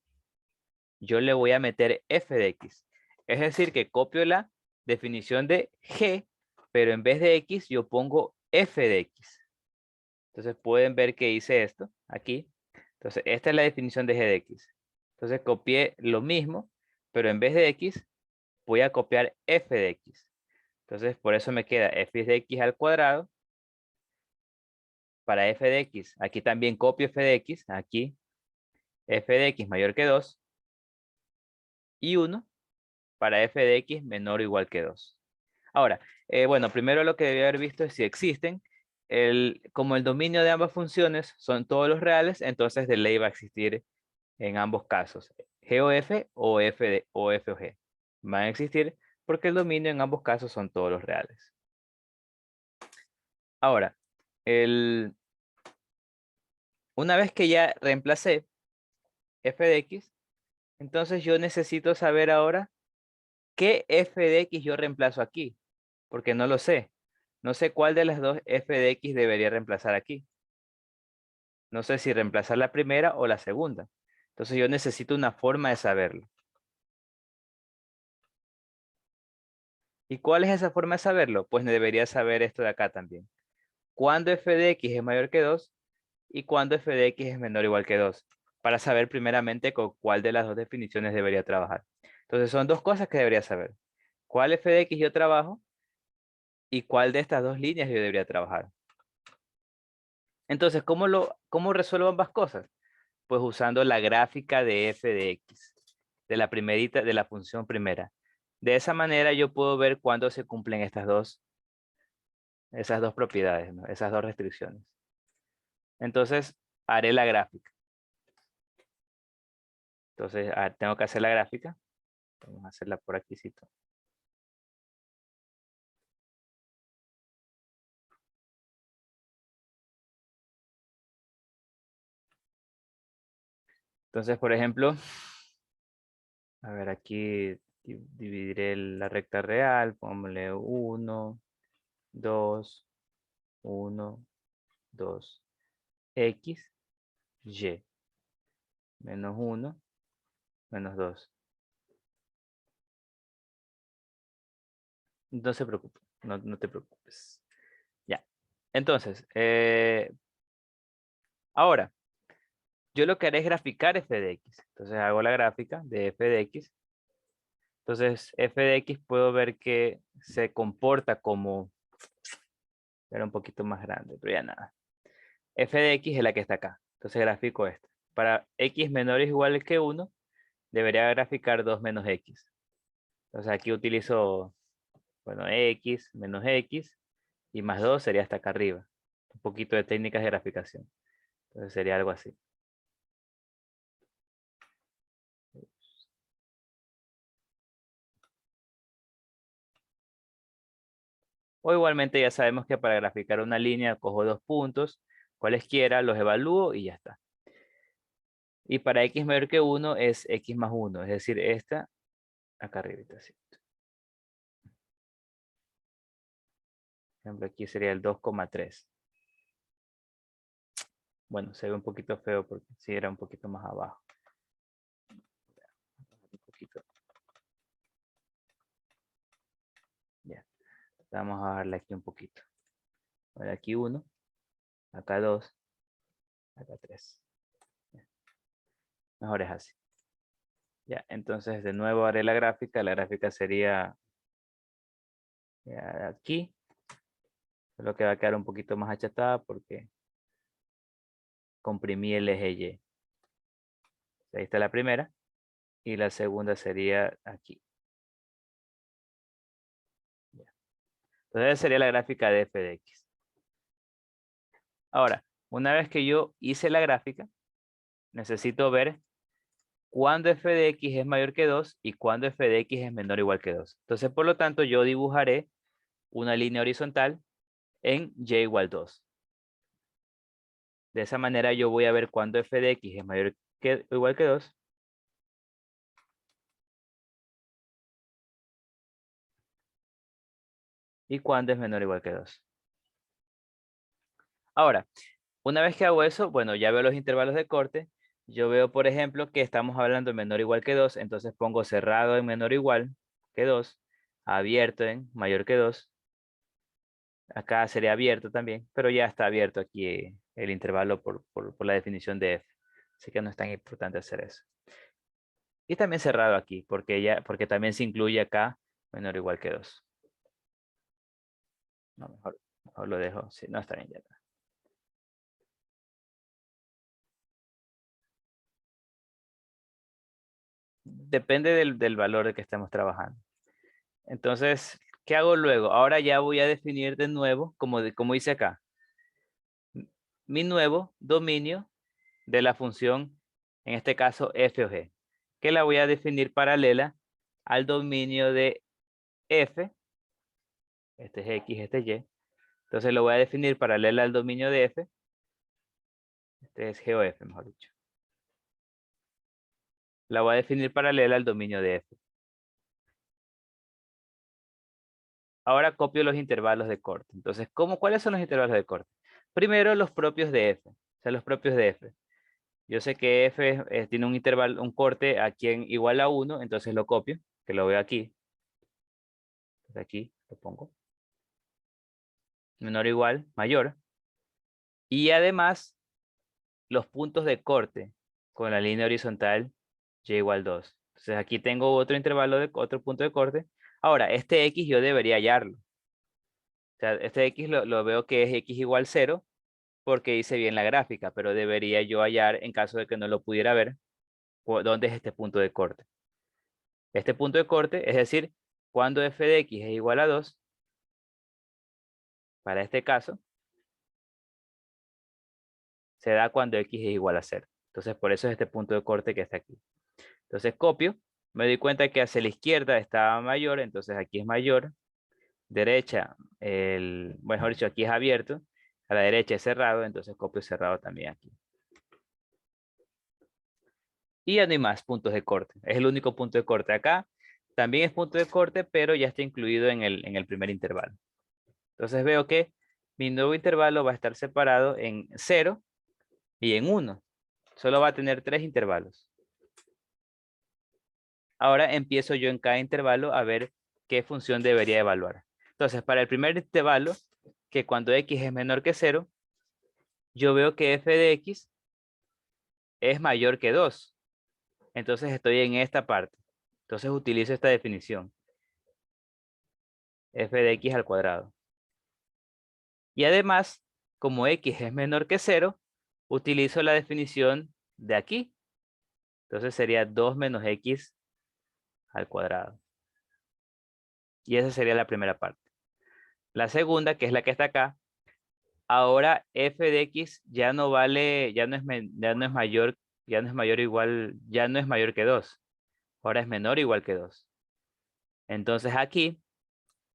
yo le voy a meter f de x. Es decir, que copio la definición de g, pero en vez de x, yo pongo f de x. Entonces pueden ver que hice esto aquí. Entonces, esta es la definición de g de x. Entonces copié lo mismo, pero en vez de x, voy a copiar f de x. Entonces, por eso me queda f de x al cuadrado. Para f de x, aquí también copio f de x, aquí f de x mayor que 2. Y 1 para f de x menor o igual que 2. Ahora, bueno, primero lo que debía haber visto es si existen. Como el dominio de ambas funciones son todos los reales, entonces de ley va a existir en ambos casos. G o F o F o F o G. Van a existir porque el dominio en ambos casos son todos los reales. Ahora, una vez que ya reemplacé f de x, entonces yo necesito saber ahora qué f de x yo reemplazo aquí, porque no lo sé. No sé cuál de las dos f de x debería reemplazar aquí. No sé si reemplazar la primera o la segunda. Entonces yo necesito una forma de saberlo. ¿Y cuál es esa forma de saberlo? Pues debería saber esto de acá también. ¿Cuándo f de x es mayor que 2? ¿Y cuándo f de x es menor o igual que 2? Para saber primeramente con cuál de las dos definiciones debería trabajar. Entonces son dos cosas que debería saber. ¿Cuál f de x yo trabajo? ¿Y cuál de estas dos líneas yo debería trabajar? Entonces, ¿cómo resuelvo ambas cosas? Pues usando la gráfica de f de x, de la primerita, de la función primera. De esa manera yo puedo ver cuándo se cumplen esas dos propiedades, ¿no? Esas dos restricciones. Entonces, haré la gráfica. Entonces, tengo que hacer la gráfica. Vamos a hacerla por aquí. Entonces, por ejemplo, a ver, aquí dividiré la recta real, pongámosle 1, 2, 1, 2, x, y, menos 1, menos 2. No se preocupe, no te preocupes. Ya. Entonces, ahora, yo lo que haré es graficar f de x. Entonces hago la gráfica de f de x. Entonces, f de x puedo ver que se comporta como... Era un poquito más grande, pero ya nada. F de x es la que está acá. Entonces grafico esto. Para x menor o igual que 1, debería graficar 2 menos x. Entonces aquí utilizo, bueno, x menos x y más 2 sería hasta acá arriba. Un poquito de técnicas de graficación. Entonces sería algo así. O igualmente ya sabemos que para graficar una línea cojo dos puntos, cualesquiera, los evalúo y ya está. Y para x mayor que 1 es x más 1, es decir, esta acá arriba. Así. Por ejemplo, aquí sería el 2,3. Bueno, se ve un poquito feo porque sí era un poquito más abajo. Un poquito. Ya. Vamos a bajarle aquí un poquito. Ahora aquí 1, acá 2, acá 3. Mejor es así. Ya, entonces de nuevo haré la gráfica. La gráfica sería aquí. Solo que va a quedar un poquito más achatada porque comprimí el eje Y. Ahí está la primera. Y la segunda sería aquí. Ya. Entonces esa sería la gráfica de f de x. Ahora, una vez que yo hice la gráfica, necesito ver cuándo f de x es mayor que 2 y cuándo f de x es menor o igual que 2. Entonces, por lo tanto, yo dibujaré una línea horizontal en y igual 2. De esa manera yo voy a ver cuándo f de x es mayor o igual que 2. Y cuándo es menor o igual que 2. Ahora, una vez que hago eso, bueno, ya veo los intervalos de corte. Yo veo, por ejemplo, que estamos hablando de menor o igual que 2. Entonces pongo cerrado en menor o igual que 2. Abierto en mayor que 2. Acá sería abierto también, pero ya está abierto aquí el intervalo por la definición de f. Así que no es tan importante hacer eso. Y también cerrado aquí, porque también se incluye acá menor o igual que 2. No, mejor lo dejo. Sí, no está bien ya. Depende del valor de que estemos trabajando. Entonces, ¿qué hago luego? Ahora ya voy a definir de nuevo, como hice acá, mi nuevo dominio de la función, en este caso f o g, que la voy a definir paralela al dominio de f, este es x, este es y, entonces lo voy a definir paralela al dominio de f, este es g o f, mejor dicho. La voy a definir paralela al dominio de f. Ahora copio los intervalos de corte. Entonces, ¿cuáles son los intervalos de corte? Primero, los propios de f, o sea, los propios de f. Yo sé que f tiene un intervalo, un corte aquí en igual a 1, entonces lo copio, que lo veo aquí. Entonces aquí lo pongo. Menor o igual, mayor. Y además, los puntos de corte con la línea horizontal y igual 2. Entonces aquí tengo otro intervalo de otro punto de corte. Ahora, este x yo debería hallarlo. O sea, este x lo veo que es x igual 0 porque hice bien la gráfica, pero debería yo hallar, en caso de que no lo pudiera ver, dónde es este punto de corte. Este punto de corte, es decir, cuando f de x es igual a 2, para este caso, se da cuando x es igual a 0. Entonces, por eso es este punto de corte que está aquí. Entonces, copio, me doy cuenta que hacia la izquierda está mayor, entonces aquí es mayor. Derecha, mejor dicho, aquí es abierto. A la derecha es cerrado, entonces copio cerrado también aquí. Y ya no hay más puntos de corte. Es el único punto de corte acá. También es punto de corte, pero ya está incluido en el primer intervalo. Entonces veo que mi nuevo intervalo va a estar separado en 0 y en 1. Solo va a tener 3 intervalos. Ahora empiezo yo en cada intervalo a ver qué función debería evaluar. Entonces, para el primer intervalo, que cuando x es menor que 0, yo veo que f de x es mayor que 2. Entonces estoy en esta parte. Entonces utilizo esta definición. F de x al cuadrado. Y además, como x es menor que 0, utilizo la definición de aquí. Entonces sería 2 menos x al cuadrado. Y esa sería la primera parte. La segunda, que es la que está acá, ahora f de x ya no vale, ya no es mayor, ya no es mayor igual, ya no es mayor que 2. Ahora es menor o igual que 2. Entonces aquí,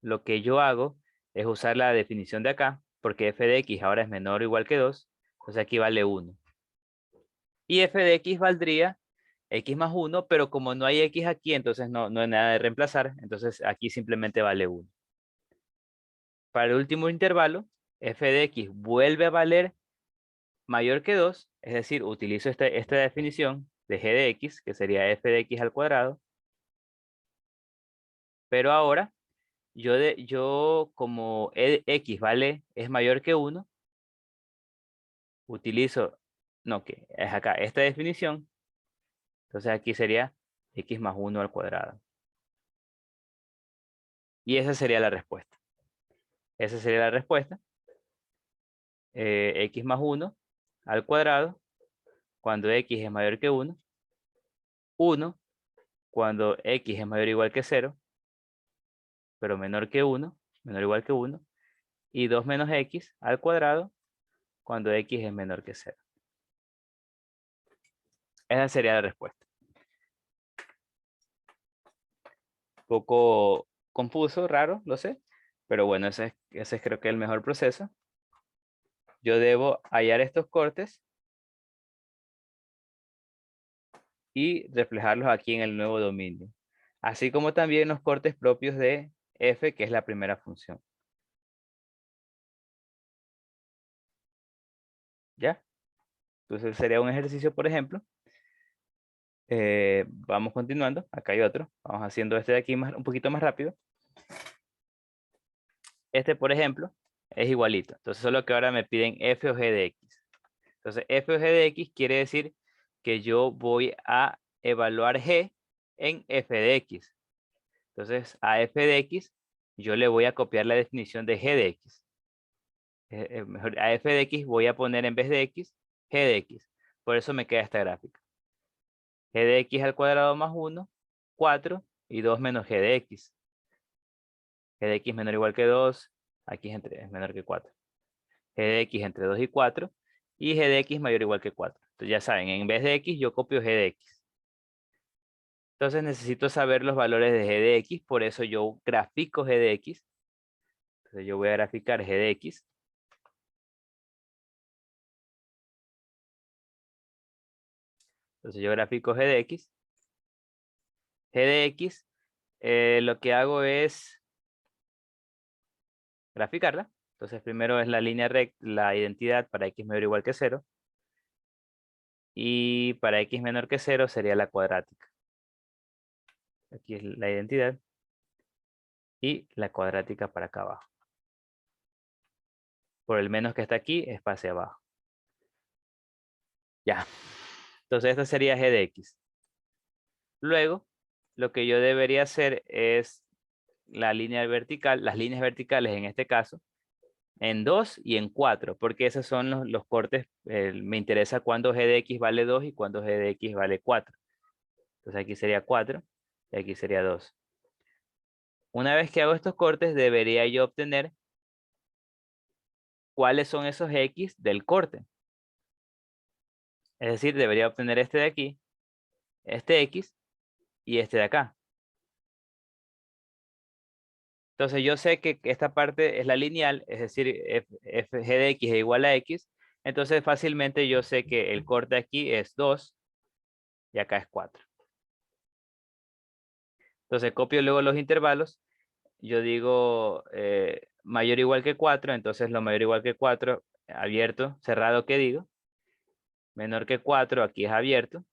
lo que yo hago es usar la definición de acá, porque f de x ahora es menor o igual que 2, entonces aquí vale 1. Y f de x valdría x más 1, pero como no hay x aquí, entonces no hay nada de reemplazar, entonces aquí simplemente vale 1. Para el último intervalo, f de x vuelve a valer mayor que 2, es decir, utilizo esta definición de g de x, que sería f de x al cuadrado, pero ahora yo como x es mayor que 1, utilizo, no, que es acá, esta definición, entonces aquí sería x más 1 al cuadrado. Y esa sería la respuesta. Esa sería la respuesta. X más 1 al cuadrado cuando x es mayor que 1. 1 cuando x es mayor o igual que 0, pero menor que 1, menor o igual que 1. Y 2 menos x al cuadrado cuando x es menor que 0. Esa sería la respuesta. Un poco confuso, raro, lo sé. Pero bueno, ese es creo que el mejor proceso. Yo debo hallar estos cortes y reflejarlos aquí en el nuevo dominio. Así como también los cortes propios de f, que es la primera función. ¿Ya? Entonces sería un ejercicio, por ejemplo. Vamos continuando. Acá hay otro. Vamos haciendo este de aquí un poquito más rápido. Este, por ejemplo, es igualito. Entonces solo que ahora me piden f o g de x. Entonces f o g de x quiere decir que yo voy a evaluar g en f de x. Entonces a f de x yo le voy a copiar la definición de g de x. Mejor, a f de x voy a poner en vez de x, g de x. Por eso me queda esta gráfica. G de x al cuadrado más 1, 4, y 2 menos g de x. G de x menor o igual que 2, aquí es menor que 4. G de x entre 2 y 4, y g de x mayor o igual que 4. Entonces ya saben, en vez de x yo copio g de x. Entonces necesito saber los valores de g de x, por eso yo grafico g de x. Entonces yo voy a graficar g de x. Entonces yo grafico g de x. G de x, lo que hago es graficarla. Entonces primero es la línea recta, la identidad para x mayor o igual que 0. Y para x menor que 0 sería la cuadrática. Aquí es la identidad. Y la cuadrática para acá abajo. Por el menos que está aquí es para hacia abajo. Ya. Entonces esto sería g de x. Luego, lo que yo debería hacer es la línea vertical, las líneas verticales en este caso, en 2 y en 4, porque esos son los cortes. Me interesa cuando g de x vale 2 y cuando g de x vale 4. Entonces aquí sería 4 y aquí sería 2. Una vez que hago estos cortes, debería yo obtener cuáles son esos x del corte. Es decir, debería obtener este de aquí, este x y este de acá. Entonces yo sé que esta parte es la lineal, es decir, f g de x es igual a x. Entonces fácilmente yo sé que el corte aquí es 2 y acá es 4. Entonces copio luego los intervalos. Yo digo mayor o igual que 4, entonces lo mayor o igual que 4, abierto, cerrado, ¿qué digo? Menor que 4, aquí es abierto.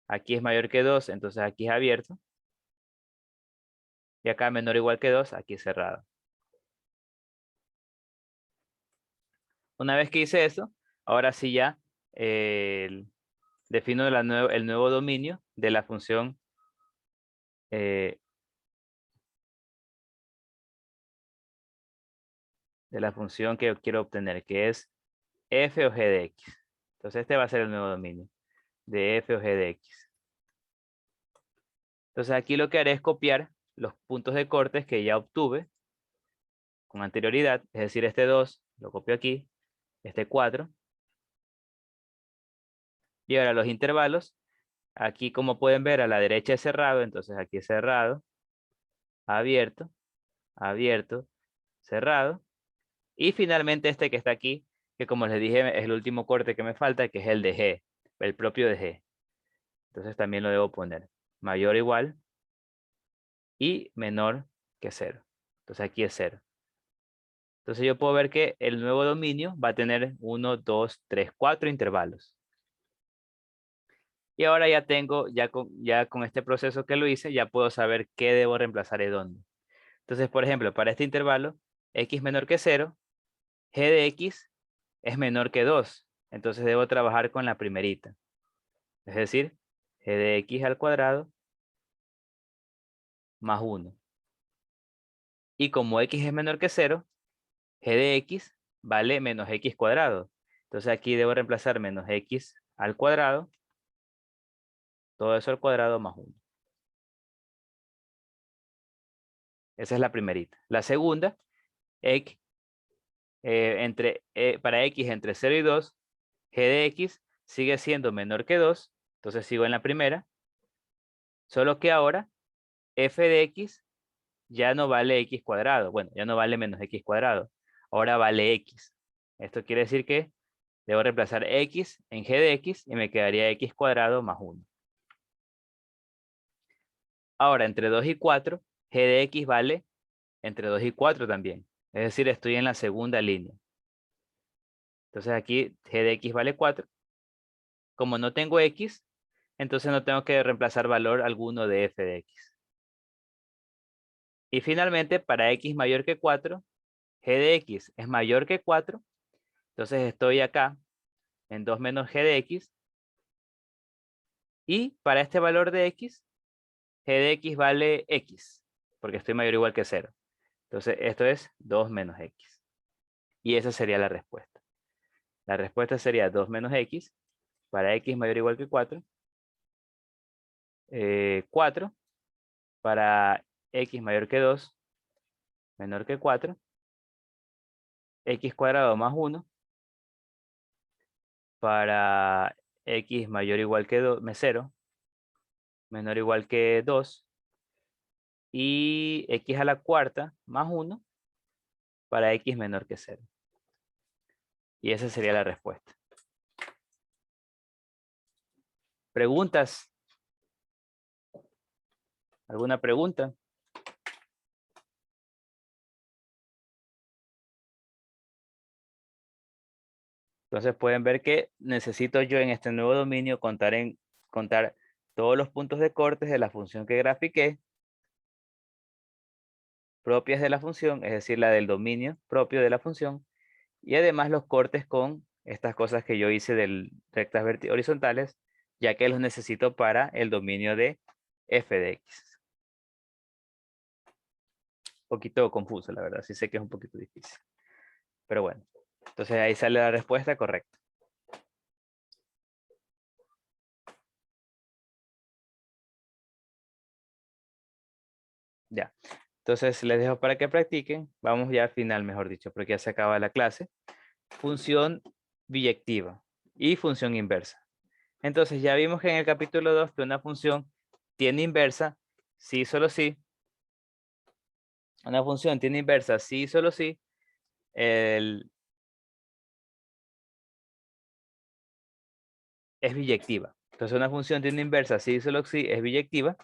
Aquí es mayor que 2, entonces aquí es abierto. Y acá menor o igual que 2, aquí es cerrado. Una vez que hice eso, ahora sí ya defino el nuevo dominio de la función que quiero obtener, que es f o g de x. Entonces este va a ser el nuevo dominio de f o g de x. Entonces aquí lo que haré es copiar los puntos de cortes que ya obtuve con anterioridad, es decir, este 2 lo copio aquí, este 4. Y ahora los intervalos, aquí como pueden ver a la derecha es cerrado, entonces aquí es cerrado, abierto, abierto, cerrado. Y finalmente este que está aquí, que como les dije es el último corte que me falta, que es el de g, el propio de g. Entonces también lo debo poner mayor o igual y menor que 0. Entonces aquí es 0. Entonces yo puedo ver que el nuevo dominio va a tener 1, 2, 3, 4 intervalos. Y ahora ya tengo, ya con este proceso que lo hice, ya puedo saber qué debo reemplazar y dónde. Entonces, por ejemplo, para este intervalo, x menor que 0, g de x es menor que 2. Entonces debo trabajar con la primerita. Es decir, g de x al cuadrado más 1. Y como x es menor que 0, g de x vale menos x cuadrado. Entonces aquí debo reemplazar menos x al cuadrado, todo eso al cuadrado más 1. Esa es la primerita. La segunda, para x entre 0 y 2, g de x sigue siendo menor que 2, entonces sigo en la primera, solo que ahora f de x ya no vale x cuadrado, bueno, ya no vale menos x cuadrado, ahora vale x. Esto quiere decir que debo reemplazar x en g de x y me quedaría x cuadrado más 1. Ahora, entre 2 y 4, g de x vale entre 2 y 4 también. Es decir, estoy en la segunda línea. Entonces aquí g de x vale 4. Como no tengo x, entonces no tengo que reemplazar valor alguno de f de x. Y finalmente, para x mayor que 4, g de x es mayor que 4. Entonces estoy acá en 2 menos g de x. Y para este valor de x, g de x vale x. porque estoy mayor o igual que 0. Entonces, esto es 2 menos x. Y esa sería la respuesta. La respuesta sería 2 menos x para x mayor o igual que 4. 4 para x mayor que 2, menor que 4. X cuadrado más 1 para x mayor o igual que 0, menor o igual que 2. Y x a la cuarta más 1 para x menor que 0. Y esa sería la respuesta. ¿Preguntas? ¿Alguna pregunta? Entonces pueden ver que necesito yo en este nuevo dominio contar todos los puntos de cortes de la función que grafiqué, propias de la función, es decir, la del dominio propio de la función, y además los cortes con estas cosas que yo hice de rectas horizontales, ya que los necesito para el dominio de f de x. Un poquito confuso, la verdad, sí sé que es un poquito difícil. Pero bueno, entonces ahí sale la respuesta correcta. Ya, entonces les dejo para que practiquen. Vamos ya al final, mejor dicho, porque ya se acaba la clase. Función biyectiva y función inversa. Entonces ya vimos que en el capítulo 2 que una función tiene inversa si solo si. Una función tiene inversa si solo si. Es biyectiva. Entonces una función tiene inversa si solo si es biyectiva.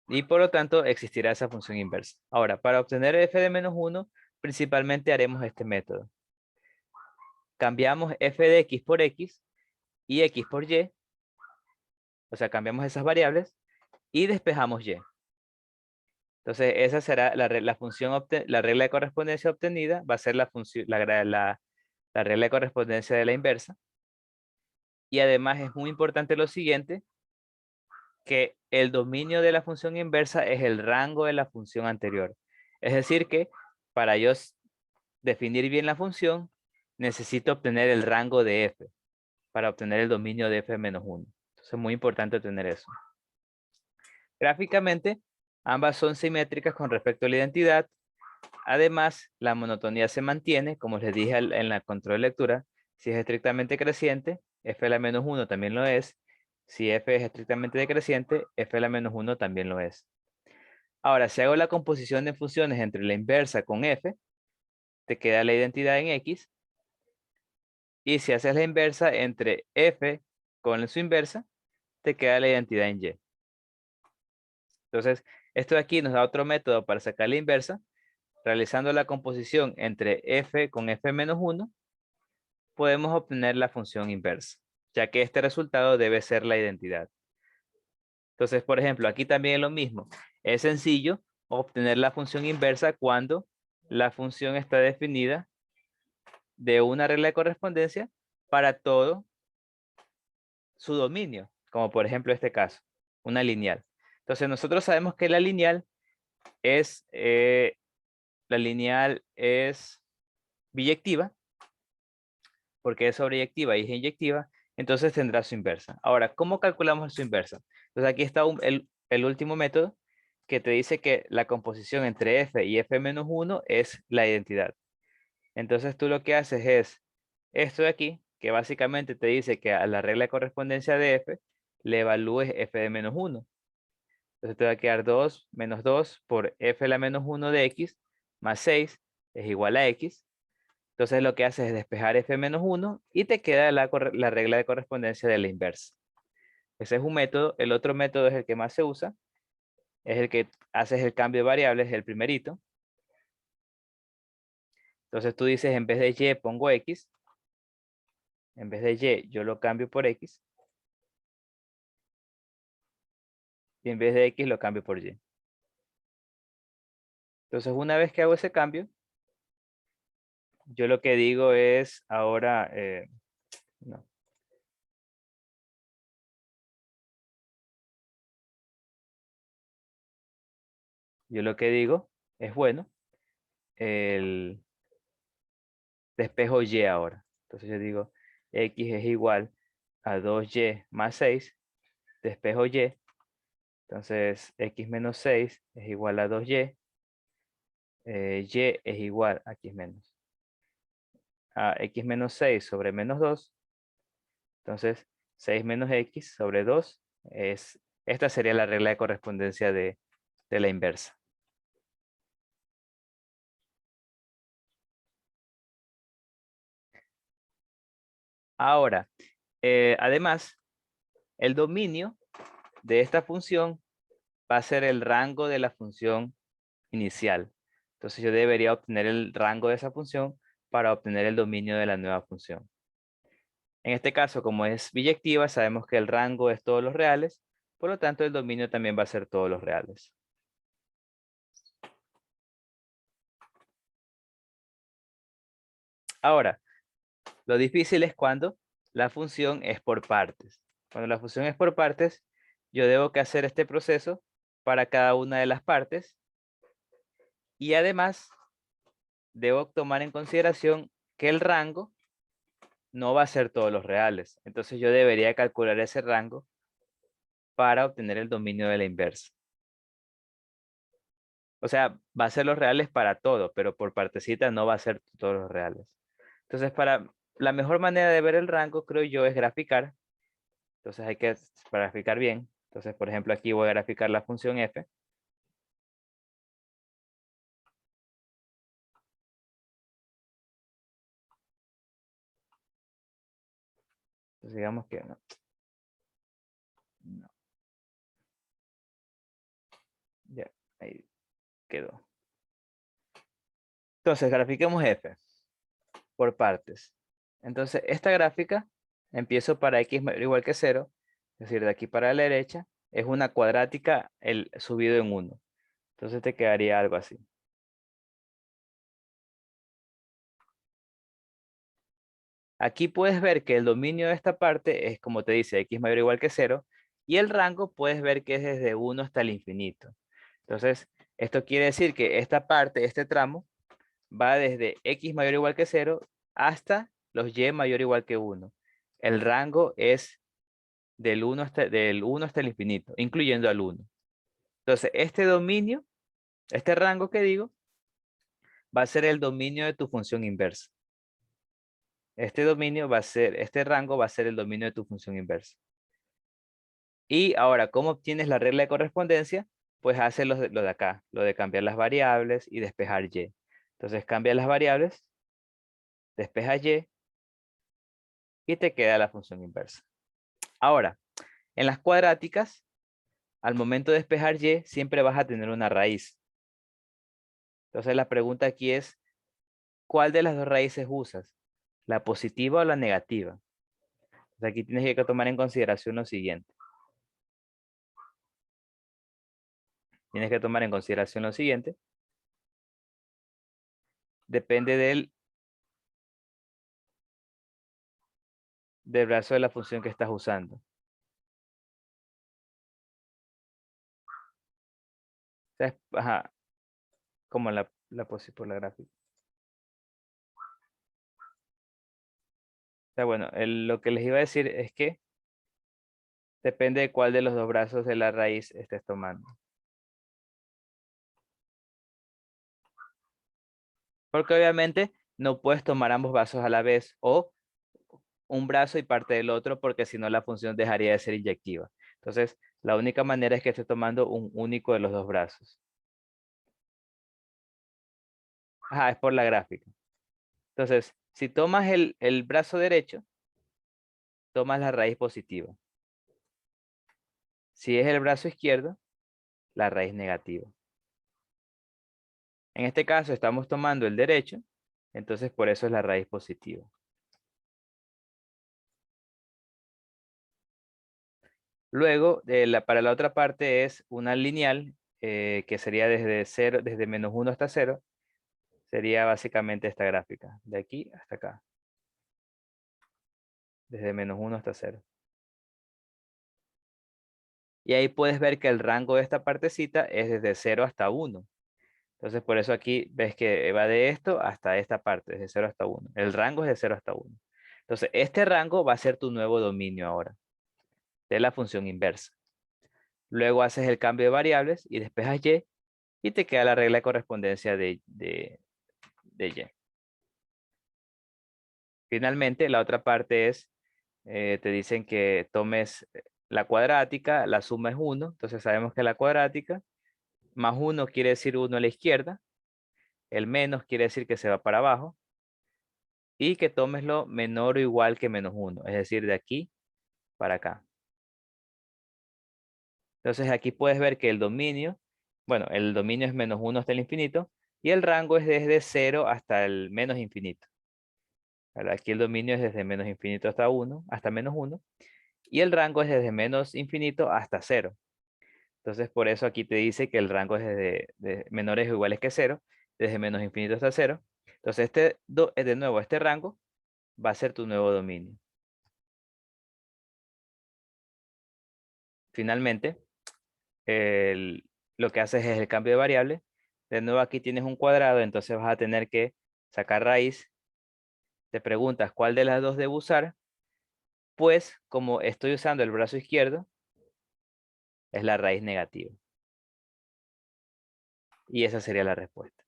Y por lo tanto existirá esa función inversa. Ahora, para obtener f de menos 1, principalmente haremos este método. Cambiamos f de x por x y x por y. O sea, cambiamos esas variables y despejamos y. Entonces, esa será la función, la regla de correspondencia obtenida, va a ser la regla de correspondencia de la inversa. Y además es muy importante lo siguiente, que el dominio de la función inversa es el rango de la función anterior. Es decir que para yo definir bien la función, necesito obtener el rango de f para obtener el dominio de f menos 1. Entonces es muy importante tener eso. Gráficamente, ambas son simétricas con respecto a la identidad. Además, la monotonía se mantiene, como les dije en la control de lectura. Si es estrictamente creciente, f a la menos 1 también lo es. Si f es estrictamente decreciente, f a la menos 1 también lo es. Ahora, si hago la composición de funciones entre la inversa con f, te queda la identidad en x. Y si haces la inversa entre f con su inversa, te queda la identidad en y. Entonces, esto de aquí nos da otro método para sacar la inversa. Realizando la composición entre f con f menos 1, podemos obtener la función inversa, ya que este resultado debe ser la identidad. Entonces, por ejemplo, aquí también es lo mismo. Es sencillo obtener la función inversa cuando la función está definida de una regla de correspondencia para todo su dominio, como por ejemplo este caso, una lineal. Entonces, nosotros sabemos que la lineal es biyectiva, porque es sobreyectiva y es inyectiva, entonces tendrá su inversa. Ahora, ¿cómo calculamos su inversa? Entonces aquí está el último método que te dice que la composición entre f y f menos 1 es la identidad. Entonces tú lo que haces es esto de aquí, que básicamente te dice que a la regla de correspondencia de f le evalúes f de menos 1. Entonces te va a quedar 2 menos 2 por f a la menos 1 de x más 6 es igual a x. Entonces lo que haces es despejar f menos 1 y te queda la regla de correspondencia de la inversa. Ese es un método. El otro método es el que más se usa. Es el que haces el cambio de variables, el primerito. Entonces tú dices, en vez de y pongo x. En vez de y yo lo cambio por x. Y en vez de x lo cambio por y. Entonces una vez que hago ese cambio, yo lo que digo es ahora... no. yo lo que digo es, bueno, el despejo y ahora. Entonces yo digo, x es igual a 2y más 6, despejo y. Entonces, x menos 6 es igual a 2y. Y es igual a x menos. A x menos 6 sobre menos 2. Entonces, 6 menos x sobre 2 es... Esta sería la regla de correspondencia de la inversa. Ahora, además, el dominio de esta función va a ser el rango de la función inicial. Entonces yo debería obtener el rango de esa función para obtener el dominio de la nueva función. En este caso, como es biyectiva, sabemos que el rango es todos los reales, por lo tanto el dominio también va a ser todos los reales. Ahora, lo difícil es cuando la función es por partes. Cuando la función es por partes, yo debo que hacer este proceso para cada una de las partes y además debo tomar en consideración que el rango no va a ser todos los reales. Entonces yo debería calcular ese rango para obtener el dominio de la inversa. O sea, va a ser los reales para todo, pero por partecita no va a ser todos los reales. Entonces, la mejor manera de ver el rango, creo yo, es graficar. Entonces hay que para graficar bien. Entonces, por ejemplo, aquí voy a graficar la función f. Entonces digamos que no. No. Ya, ahí quedó. Entonces, grafiquemos f por partes. Entonces, esta gráfica, empiezo para x mayor o igual que 0, es decir, de aquí para la derecha, es una cuadrática el subido en 1. Entonces te quedaría algo así. Aquí puedes ver que el dominio de esta parte es, como te dice, x mayor o igual que 0, y el rango puedes ver que es desde 1 hasta el infinito. Entonces, esto quiere decir que esta parte, este tramo, va desde x mayor o igual que 0 hasta los y mayor o igual que 1. El rango es del 1 hasta el infinito, incluyendo al 1. Entonces, este dominio, este rango que digo, va a ser el dominio de tu función inversa. Este rango va a ser el dominio de tu función inversa. Y ahora, ¿cómo obtienes la regla de correspondencia? Pues hace lo de acá, lo de cambiar las variables y despejar y. Entonces cambia las variables, despeja y te queda la función inversa. Ahora, en las cuadráticas, al momento de despejar y, siempre vas a tener una raíz. Entonces la pregunta aquí es, ¿cuál de las dos raíces usas? ¿La positiva o la negativa? Entonces aquí tienes que tomar en consideración lo siguiente. Tienes que tomar en consideración lo siguiente. Depende del brazo de la función que estás usando. O sea, ajá, como por la gráfica. O sea, bueno, lo que les iba a decir es que depende de cuál de los dos brazos de la raíz estés tomando. Porque obviamente no puedes tomar ambos brazos a la vez o un brazo y parte del otro porque si no la función dejaría de ser inyectiva. Entonces, la única manera es que estés tomando un único de los dos brazos. Ajá, es por la gráfica. Entonces, si tomas el brazo derecho, tomas la raíz positiva. Si es el brazo izquierdo, la raíz negativa. En este caso estamos tomando el derecho, entonces por eso es la raíz positiva. Luego, para la otra parte es una lineal, que sería desde menos 1 hasta 0. Sería básicamente esta gráfica, de aquí hasta acá. Desde menos 1 hasta 0. Y ahí puedes ver que el rango de esta partecita es desde 0 hasta 1. Entonces, por eso aquí ves que va de esto hasta esta parte, desde 0 hasta 1. El rango es de 0 hasta 1. Entonces, este rango va a ser tu nuevo dominio ahora, de la función inversa. Luego haces el cambio de variables y despejas y te queda la regla de correspondencia de y. Finalmente, la otra parte es, te dicen que tomes la cuadrática, la suma es 1, entonces sabemos que la cuadrática más 1 quiere decir 1 a la izquierda, el menos quiere decir que se va para abajo, y que tomes lo menor o igual que menos 1, es decir, de aquí para acá. Entonces aquí puedes ver que el dominio, bueno, el dominio es menos 1 hasta el infinito, y el rango es desde 0 hasta el menos infinito. Aquí el dominio es desde menos infinito hasta 1, hasta menos 1, y el rango es desde menos infinito hasta 0. Entonces, por eso aquí te dice que el rango es desde de menores o iguales que 0, desde menos infinito hasta 0. Entonces, de nuevo, este rango va a ser tu nuevo dominio. Finalmente, lo que haces es el cambio de variable. De nuevo, aquí tienes un cuadrado, entonces vas a tener que sacar raíz. Te preguntas cuál de las dos debo usar. Pues, como estoy usando el brazo izquierdo, es la raíz negativa. Y esa sería la respuesta.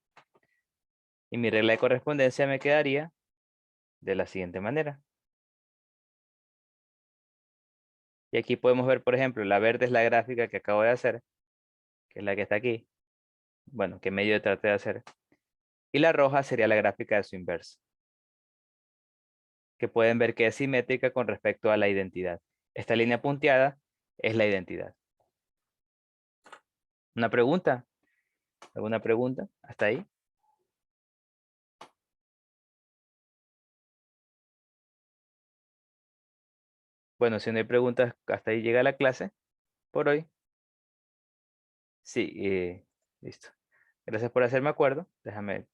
Y mi regla de correspondencia me quedaría de la siguiente manera. Y aquí podemos ver, por ejemplo, la verde es la gráfica que acabo de hacer, que es la que está aquí. Bueno, que medio traté de hacer. Y la roja sería la gráfica de su inverso, que pueden ver que es simétrica con respecto a la identidad. Esta línea punteada es la identidad. ¿Una pregunta? ¿Alguna pregunta? ¿Hasta ahí? Bueno, si no hay preguntas, hasta ahí llega la clase por hoy. Sí, listo. Gracias por hacerme acuerdo. Déjame